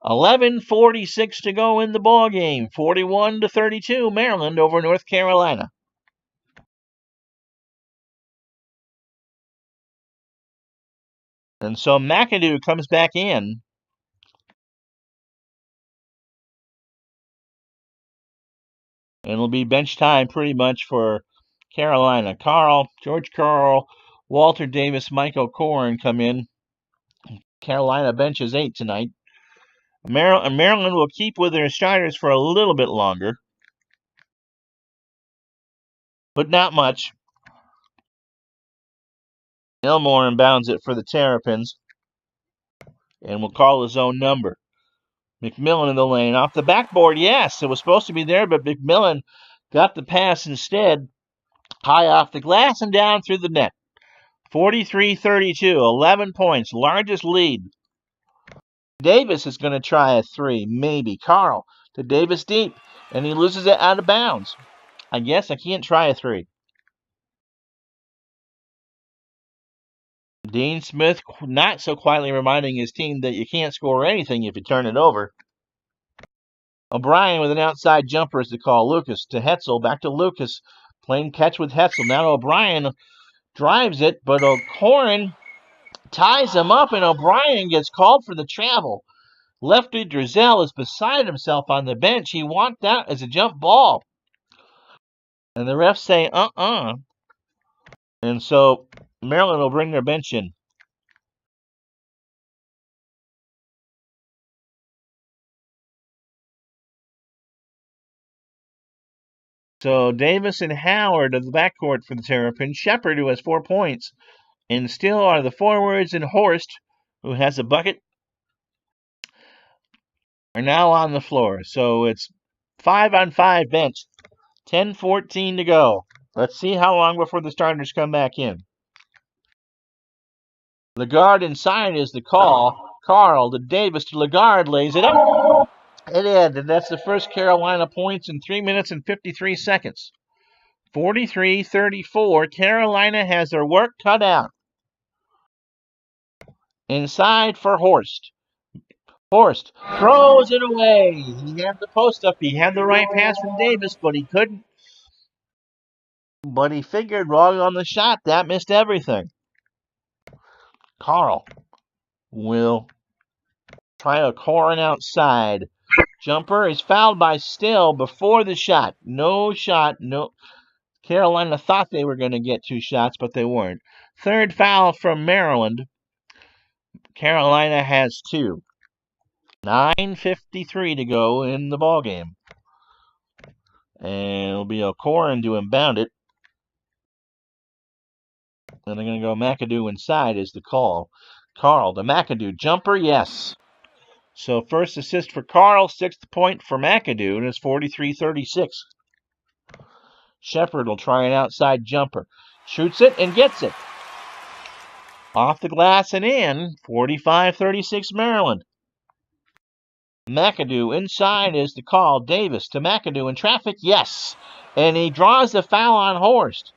11:46 to go in the ball game. 41-32, Maryland over North Carolina. And so McAdoo comes back in. And it'll be bench time pretty much for Carolina. George Carl, Walter Davis, Michael Corrin come in. Carolina benches 8 tonight. Maryland will keep with their starters for a little bit longer, but not much. Elmore inbounds it for the Terrapins and will call his own number. McMillan in the lane. Off the backboard, yes. It was supposed to be there, but McMillan got the pass instead. High off the glass and down through the net. 43-32, 11 points, largest lead Davis is going to try a three, maybe. Carl to Davis deep, and he loses it out of bounds. I guess I can't try a three. Dean Smith not so quietly reminding his team that you can't score anything if you turn it over. O'Brien with an outside jumper is the call. Lucas to Hetzel, back to Lucas. Playing catch with Hetzel. Now O'Brien drives it, but O'Corin ties him up, and O'Brien gets called for the travel. Lefty Drizel is beside himself on the bench. He walked out as a jump ball. And the refs say, And so Maryland will bring their bench in. So Davis and Howard of the backcourt for the Terrapins. Shepard, who has 4 points. And still are the forwards, and Horst, who has a bucket, are now on the floor. So it's 5-on-5 bench. 10-14 to go. Let's see how long before the starters come back in. Lagarde inside is the call. Carl to Davis to Lagarde, lays it up. It is, and that's the first Carolina points in 3 minutes and 53 seconds. 43-34. Carolina has their work cut out. Inside for Horst. Horst throws it away. He had the post up. He had the right pass from Davis, but he couldn't. But he figured wrong on the shot. That missed everything. Carl will try a Corin outside. Jumper is fouled by Still before the shot. No shot. No. Carolina thought they were going to get 2 shots, but they weren't. Third foul from Maryland. Carolina has 2. 9:53 to go in the ball game. And it'll be O'Corin to inbound it. And they're going to go McAdoo inside is the call. Carl, the McAdoo jumper, yes. So first assist for Carl, 6th point for McAdoo, and it's 43-36. Shepard will try an outside jumper. Shoots it and gets it. Off the glass and in, 45-36 Maryland. McAdoo inside is the call. Davis to McAdoo in traffic, yes. And he draws the foul on Horst.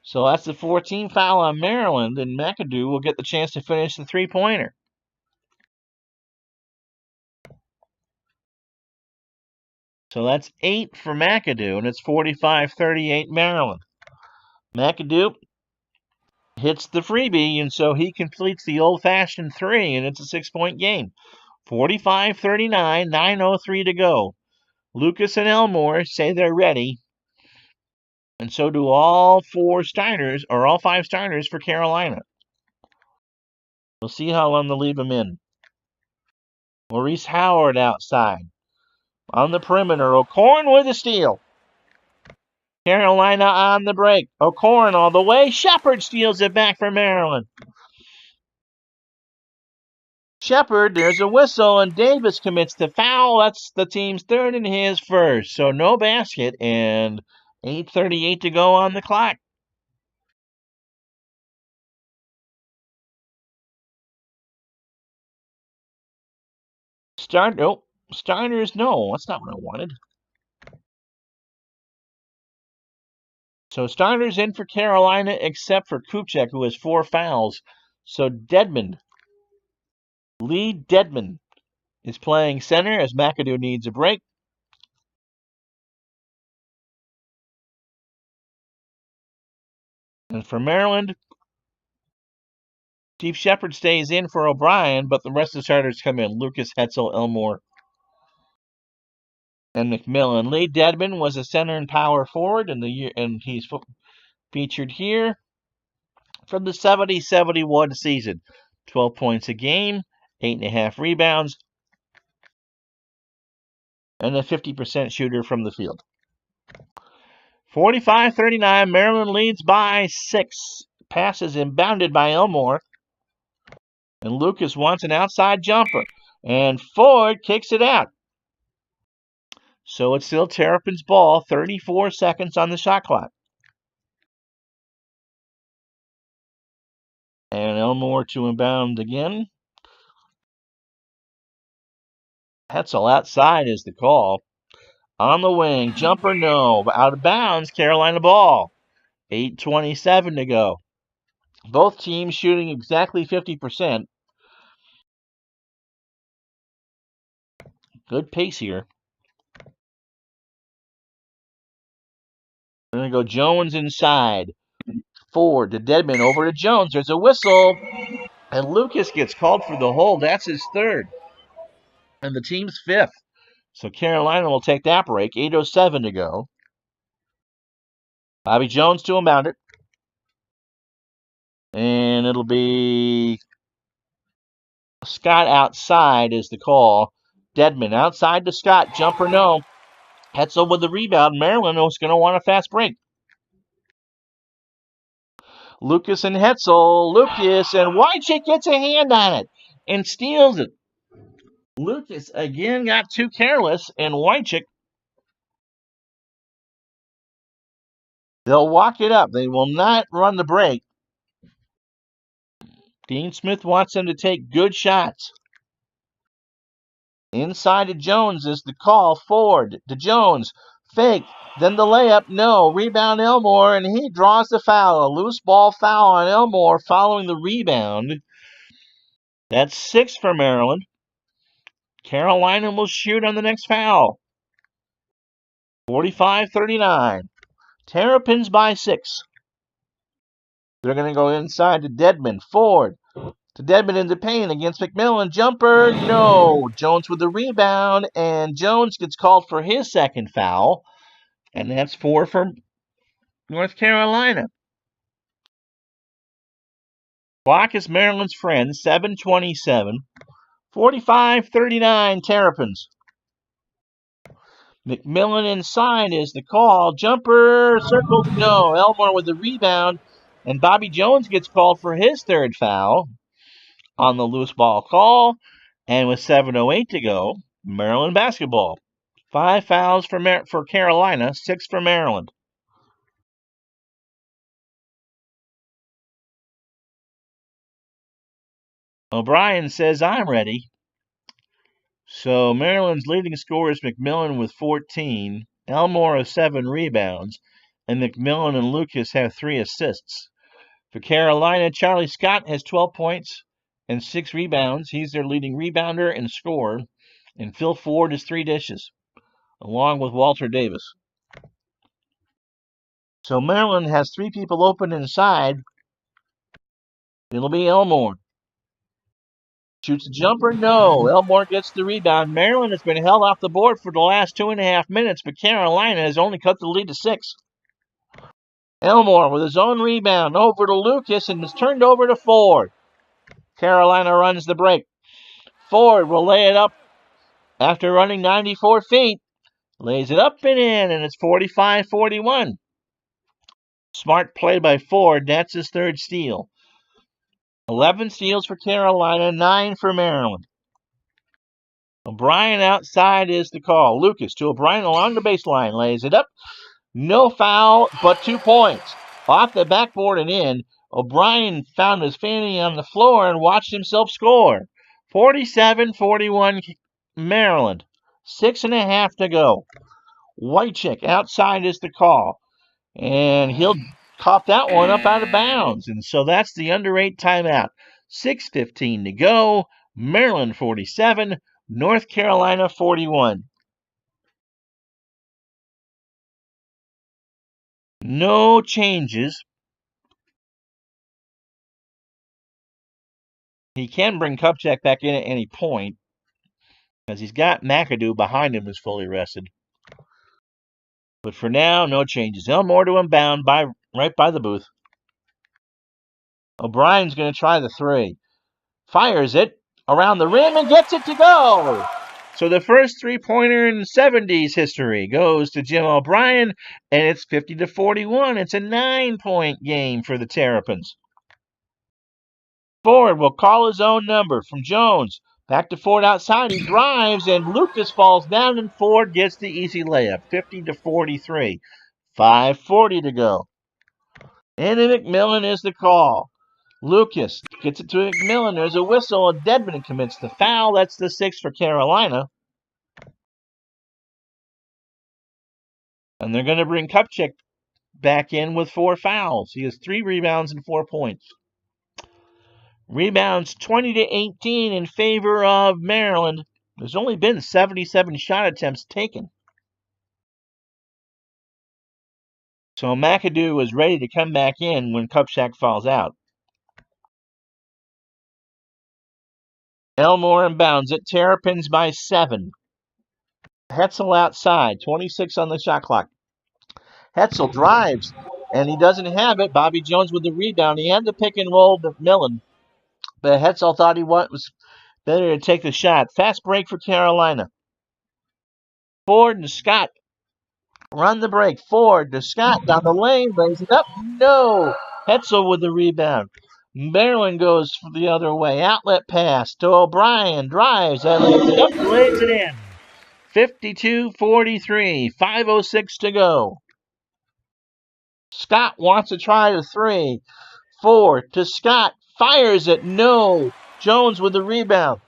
So that's the 14th foul on Maryland, and McAdoo will get the chance to finish the three-pointer. So that's 8 for McAdoo, and it's 45-38 Maryland. McAdoo hits the freebie, and so he completes the old-fashioned 3, and it's a 6-point game. 45-39, 9:03 to go. Lucas and Elmore say they're ready, and so do all 4 starters, or all 5 starters for Carolina. We'll see how long they'll leave them in. Maurice Howard outside. On the perimeter, O'Corin with a steal. Carolina on the break. O'Corin all the way. Shepard steals it back for Maryland. Shepard, there's a whistle, and Davis commits the foul. That's the team's 3rd and his 1st. So no basket, and 8:38 to go on the clock. Starters, no. That's not what I wanted. So starters in for Carolina, except for Kupchak, who has 4 fouls. So Lee Dedman, is playing center as McAdoo needs a break. And for Maryland, Chief Shepard stays in for O'Brien, but the rest of the starters come in. Lucas, Hetzel, Elmore, and McMillan. Lee Dedman was a center and power forward, and he's featured here from the 70-71 season. 12 points a game, 8.5 rebounds, and a 50% shooter from the field. 45-39, Maryland leads by 6. Passes inbounded by Elmore. And Lucas wants an outside jumper. And Ford kicks it out. So it's still Terrapins' ball, 34 seconds on the shot clock. And Elmore to inbound again. Hetzel outside is the call. On the wing, jumper no, out of bounds, Carolina ball. 8:27 to go. Both teams shooting exactly 50%. Good pace here. We're going to go Jones inside. Forward to Dedman, over to Jones. There's a whistle. And Lucas gets called for the hold. That's his third. And the team's fifth. So Carolina will take that break. 8:07 to go. Bobby Jones to inbound it. And it'll be Scott outside is the call. Dedman outside to Scott. Jumper no. Hetzel with the rebound. Maryland is going to want a fast break. Lucas and Hetzel. Lucas and Wychick gets a hand on it and steals it. Lucas again got too careless, and Wychick, they'll walk it up. They will not run the break. Dean Smith wants them to take good shots. Inside to Jones is the call. Forward to Jones. Fake. Then the layup. No. Rebound Elmore, and he draws the foul. A loose ball foul on Elmore following the rebound. That's 6 for Maryland. Carolina will shoot on the next foul. 45-39. Terrapins by 6. They're going to go inside to Dedman. Forward to Dedman in the paint against McMillan. Jumper, no. Jones with the rebound, and Jones gets called for his second foul. And that's 4 for North Carolina. Clock is Maryland's friend. 7:27. 45-39 Terrapins. McMillan inside is the call. Jumper, circled, no. Elmore with the rebound. And Bobby Jones gets called for his third foul on the loose ball call. And with 7:08 to go, Maryland basketball. 5 fouls for Carolina, 6 for Maryland. O'Brien says, I'm ready. So Maryland's leading scorer is McMillan with 14. Elmore has 7 rebounds. And McMillan and Lucas have 3 assists. For Carolina, Charlie Scott has 12 points and 6 rebounds. He's their leading rebounder and scorer. And Phil Ford has 3 dishes, along with Walter Davis. So Maryland has 3 people open inside. It'll be Elmore. Shoots a jumper, no. Elmore gets the rebound. Maryland has been held off the board for the last 2.5 minutes, but Carolina has only cut the lead to 6. Elmore with his own rebound over to Lucas and is turned over to Ford. Carolina runs the break. Ford will lay it up after running 94 feet. Lays it up and in, and it's 45-41. Smart play by Ford. That's his third steal. 11 steals for Carolina, 9 for Maryland. O'Brien outside is the call. Lucas to O'Brien along the baseline. Lays it up. No foul, but 2 points. Off the backboard and in. O'Brien found his fanny on the floor and watched himself score. 47-41 Maryland. 6.5 to go. Wychick outside is the call. And he'll cop that one up out of bounds. And so that's the under 8 timeout. 6:15 to go. Maryland 47, North Carolina 41. No changes. He can bring Kupchak back in at any point, because he's got McAdoo behind him who's fully rested. But for now, no changes. Elmore to inbound right by the booth. O'Brien's going to try the 3. Fires it around the rim and gets it to go. So the first 3-pointer in 70s history goes to Jim O'Brien, and it's 50-41. It's a 9-point game for the Terrapins. Ford will call his own number from Jones. Back to Ford outside. He drives, and Lucas falls down, and Ford gets the easy layup. 50-43. 5:40 to go. And McMillan is the call. Lucas gets it to McMillan. There's a whistle, and Dedman commits the foul. That's the 6th for Carolina. And they're going to bring Kupchak back in with 4 fouls. He has 3 rebounds and 4 points. Rebounds 20-18 in favor of Maryland. There's only been 77 shot attempts taken. So McAdoo is ready to come back in when Kupchak falls out. Elmore inbounds it. Terrapins by 7. Hetzel outside. 26 on the shot clock. Hetzel drives, and he doesn't have it. Bobby Jones with the rebound. He had the pick and roll McMillan, but Hetzel thought he was better to take the shot. Fast break for Carolina. Ford and Scott run the break. Ford to Scott down the lane. Lays it up. No. Hetzel with the rebound. Maryland goes the other way. Outlet pass to O'Brien. Drives and lays it up. Lays it in. 52-43. 5:06 to go. Scott wants to try the 3. Ford to Scott. Fires it. No. Jones with the rebound.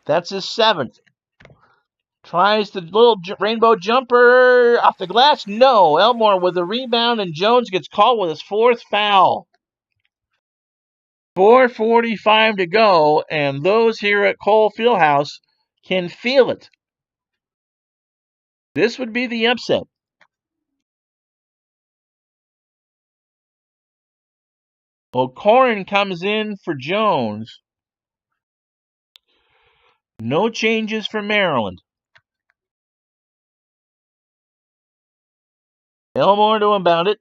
That's his 7th. Tries the little rainbow jumper off the glass. No. Elmore with the rebound, and Jones gets called with his 4th foul. 4:45 to go, and those here at Cole Fieldhouse can feel it. This would be the upset. O'Corin comes in for Jones. No changes for Maryland. Elmore to inbound it.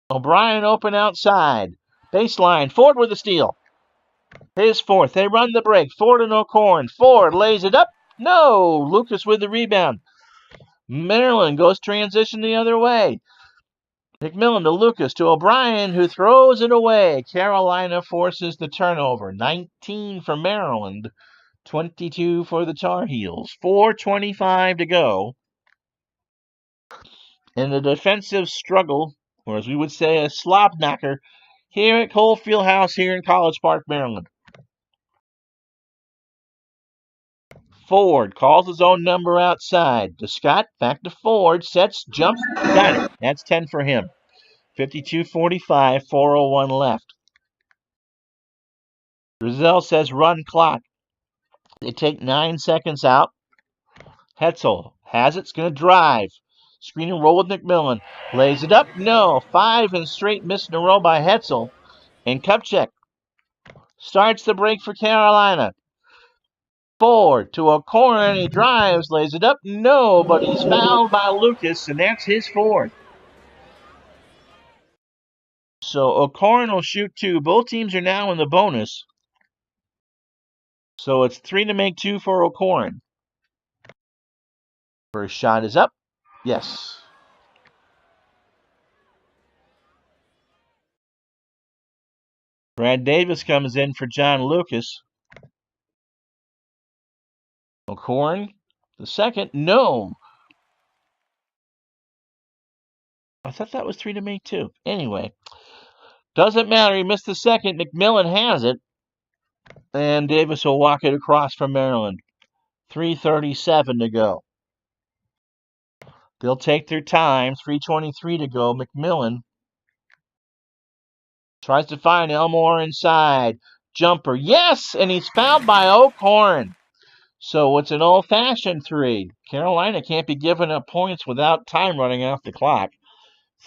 O'Brien open outside. Baseline. Ford with the steal. His 4th. They run the break. Ford and O'Corin. Ford lays it up. No. Lucas with the rebound. Maryland goes transition the other way. McMillan to Lucas to O'Brien, who throws it away. Carolina forces the turnover. 19 for Maryland. 22 for the Tar Heels. 4:25 to go. In the defensive struggle, or as we would say, a slop knocker, here at Cole Fieldhouse here in College Park, Maryland. Ford calls his own number outside. To Scott, back to Ford, sets, jumps, got it. That's 10 for him. 52-45, 4:01 left. Drizel says run clock. They take 9 seconds out. Hetzel has it, it's going to drive. Screen and roll with McMillan. Lays it up, no. 5 and straight miss in a row by Hetzel. And Kupchak starts the break for Carolina. Ford to O'Corin. He drives, lays it up. No, but he's fouled by Lucas, and that's his 4th. So O'Corin will shoot 2. Both teams are now in the bonus. So it's 3 to make 2 for O'Corin. First shot is up. Yes. Brad Davis comes in for John Lucas. O'Corin, the 2nd. No. I thought that was 3 to make 2. Anyway, doesn't matter. He missed the 2nd. McMillan has it. And Davis will walk it across from Maryland. 3:37 to go. They'll take their time. 3:23 to go. McMillan tries to find Elmore inside. Jumper. Yes! And he's fouled by O'Corin. So it's an old-fashioned 3. Carolina can't be giving up points without time running off the clock.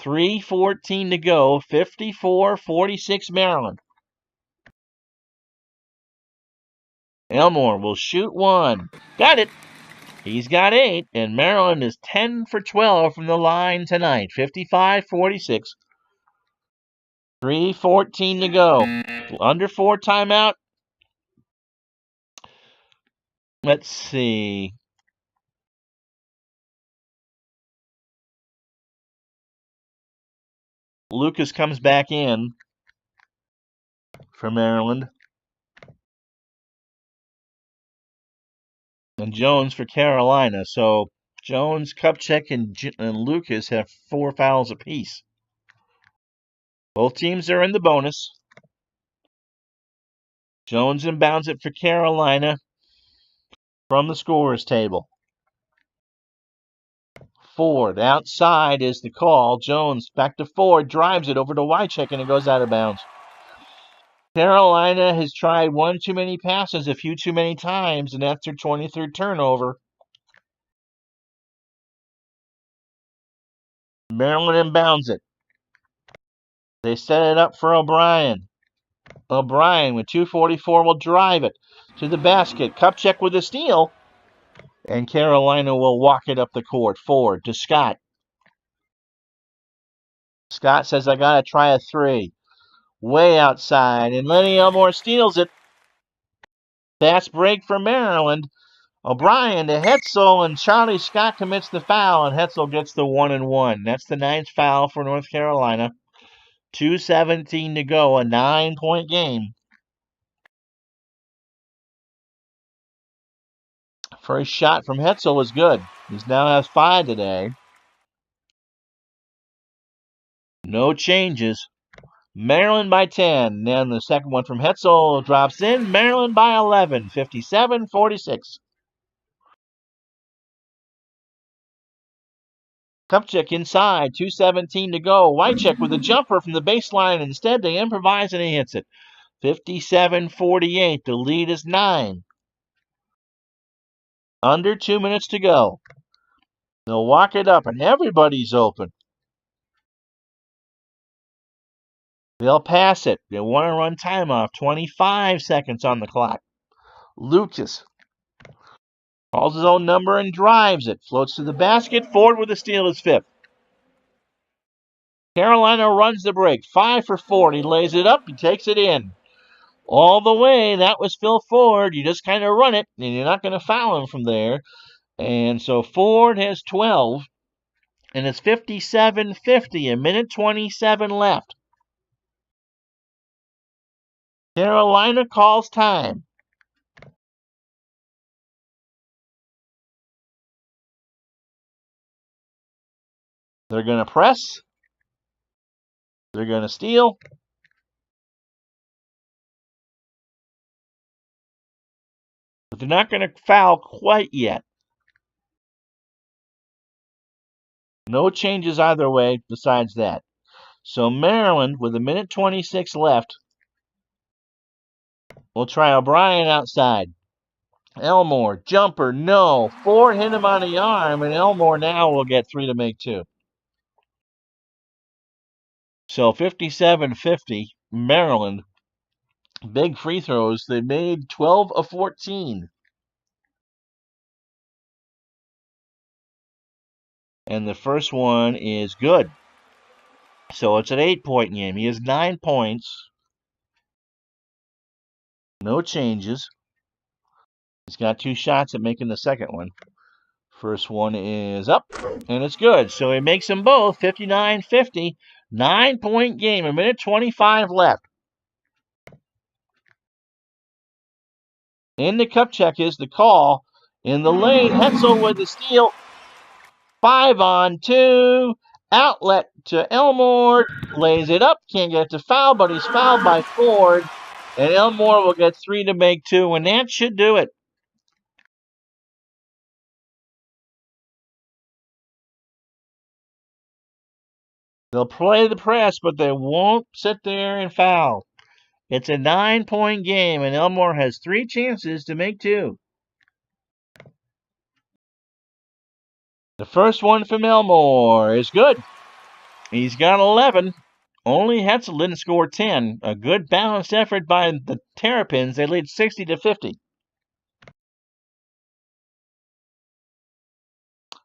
3:14 to go. 54-46 Maryland. Elmore will shoot 1. Got it. He's got 8, and Maryland is 10 for 12 from the line tonight. 55-46. 3:14 to go. Under 4 timeout. Let's see. Lucas comes back in for Maryland. And Jones for Carolina. So Jones, Kupchak, and Lucas have 4 fouls apiece. Both teams are in the bonus. Jones inbounds it for Carolina from the scorer's table. Ford. Outside is the call. Jones back to Ford. Drives it over to Wycheck, and it goes out of bounds. Carolina has tried one too many passes a few too many times, and that's their 23rd turnover. Maryland inbounds it. They set it up for O'Brien. O'Brien with 2:44 will drive it to the basket. Kupchak with a steal. And Carolina will walk it up the court. Ford to Scott. Scott says, I got to try a three. Way outside. And Lenny Elmore steals it. Fast break for Maryland. O'Brien to Hetzel, and Charlie Scott commits the foul, and Hetzel gets the 1-1. That's the 9th foul for North Carolina. 2:17 to go, a 9-point game. First shot from Hetzel was good. He now has 5 today. No changes. Maryland by 10. Then the second one from Hetzel drops in. Maryland by 11, 57-46. Kupchak inside, 2:17 to go. Wycheck with a jumper from the baseline. Instead, they improvise and he hits it. 57-48. The lead is 9. Under 2 minutes to go. They'll walk it up, and everybody's open. They'll pass it. They want to run timeoff. 25 seconds on the clock. Lucas calls his own number and drives it. Floats to the basket. Ford with a steal, his 5th. Carolina runs the break. 5 for Ford. He lays it up. He takes it in. All the way. That was Phil Ford. You just kind of run it, and you're not going to foul him from there. And so Ford has 12, and it's 57-50. A minute 27 left. Carolina calls time. They're going to press. They're going to steal. But they're not going to foul quite yet. No changes either way besides that. So Maryland, with a minute 26 left, will try O'Brien outside. Elmore, jumper, no. Ford hit him on the arm, and Elmore now will get 3 to make 2. So 57-50, Maryland. Big free throws. They made 12 of 14. And the first one is good. So it's an 8-point game. He has 9 points. No changes. He's got 2 shots at making the second one. First one is up, and it's good. So he makes them both 59-50. 9-point game. A minute 25 left. In the Kupchak is the call. In the lane, Hetzel with the steal. 5-on-2. Outlet to Elmore. Lays it up. Can't get it to foul, but he's fouled by Ford. And Elmore will get 3 to make 2, and that should do it. They'll play the press, but they won't sit there and foul. It's a 9-point game, and Elmore has 3 chances to make 2. The first one from Elmore is good. He's got 11. Only Hetzel didn't score 10. A good balanced effort by the Terrapins. They lead 60-50.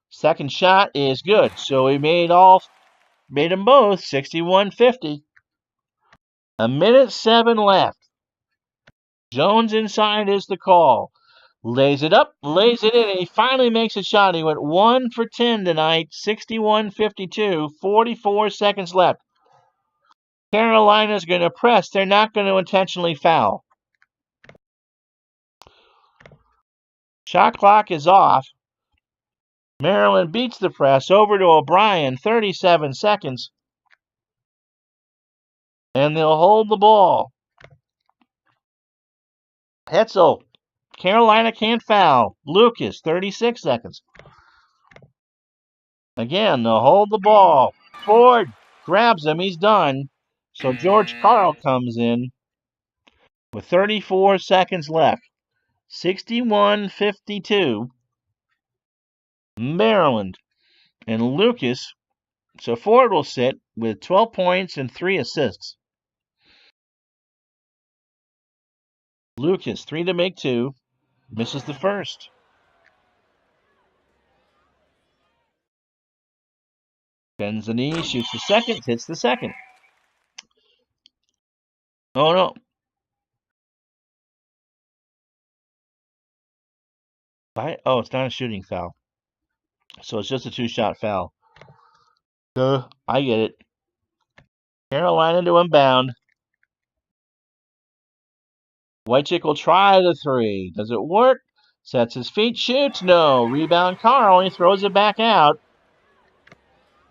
Second shot is good. So he made them both 61-50. A minute 7 left. Jones inside is the call. Lays it up, lays it in, and he finally makes a shot. He went 1 for 10 tonight, 61-52, 44 seconds left. Carolina's going to press. They're not going to intentionally foul. Shot clock is off. Maryland beats the press over to O'Brien, 37 seconds. And they'll hold the ball. Hetzel. Carolina can't foul. Lucas, 36 seconds. Again, they'll hold the ball. Ford grabs him. He's done. So George Karl comes in with 34 seconds left. 61-52. Maryland and Lucas. So Ford will sit with 12 points and 3 assists. Lucas, 3 to make 2. Misses the first. Bends the knee, shoots the second, hits the second. Oh no. Oh, it's not a shooting foul. So it's just a 2-shot foul. I get it. Carolina to inbound. Whitechick will try the 3. Does it work? Sets his feet, shoots. No. Rebound Karl. He throws it back out.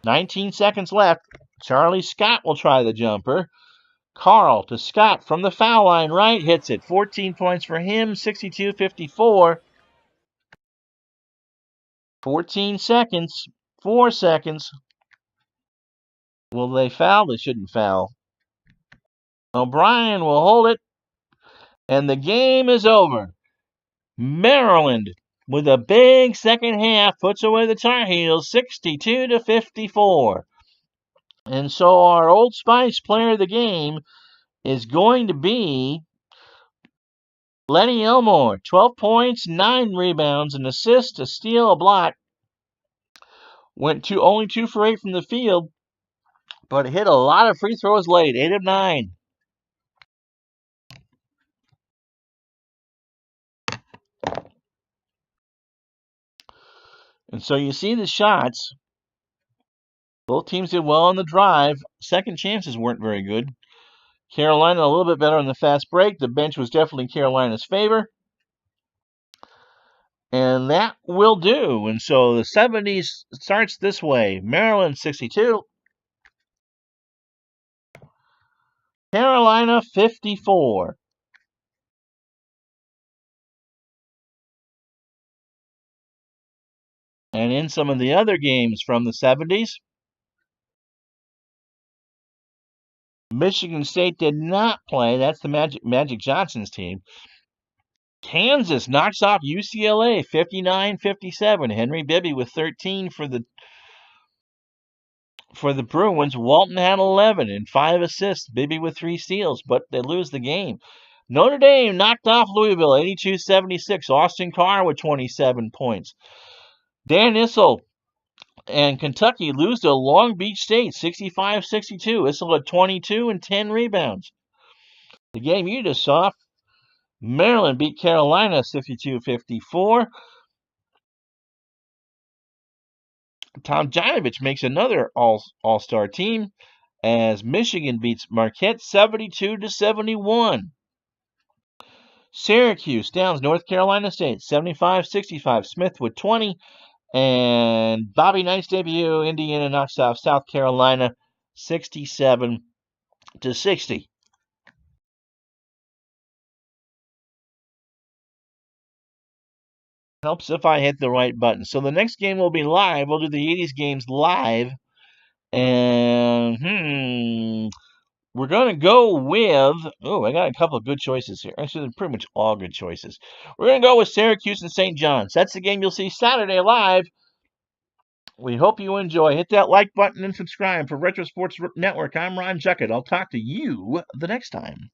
19 seconds left. Charlie Scott will try the jumper. Karl to Scott from the foul line right. Hits it. 14 points for him. 62-54. 14 seconds. 4 seconds. Will they foul? They shouldn't foul. O'Brien will hold it. And the game is over. Maryland, with a big second half, puts away the Tar Heels 62-54. And so our Old Spice player of the game is going to be Lenny Elmore. 12 points, 9 rebounds, an assist, a steal, a block. Went only 2 for 8 from the field, but hit a lot of free throws late, 8 of 9. And so you see the shots. Both teams did well on the drive. Second chances weren't very good. Carolina a little bit better on the fast break. The bench was definitely Carolina's favor. And that will do. And so the 70s starts this way. Maryland 62. Carolina 54. And in some of the other games from the 70s, Michigan State did not play. That's the Magic Johnson's team. Kansas knocks off UCLA 59-57. Henry Bibby with 13 for the Bruins. Walton had 11 and 5 assists. Bibby with 3 steals, but they lose the game. Notre Dame knocked off Louisville 82-76. Austin Carr with 27 points. Dan Issel and Kentucky lose to Long Beach State 65-62. Issel had 22 and 10 rebounds. The game you just saw, Maryland beat Carolina 62-54. Tom Janovich makes another all-star team as Michigan beats Marquette 72-71. Syracuse downs North Carolina State 75-65. Smith with 20. And Bobby Knight's debut, Indiana knocks off South Carolina 67-60. Helps if I hit the right button. So the next game will be live. We'll do the 80s games live. And we're going to go with, I got a couple of good choices here. Actually, they're pretty much all good choices. We're going to go with Syracuse and St. John's. That's the game you'll see Saturday live. We hope you enjoy. Hit that like button and subscribe for Retro Sports Network. I'm Ron Juckett. I'll talk to you the next time.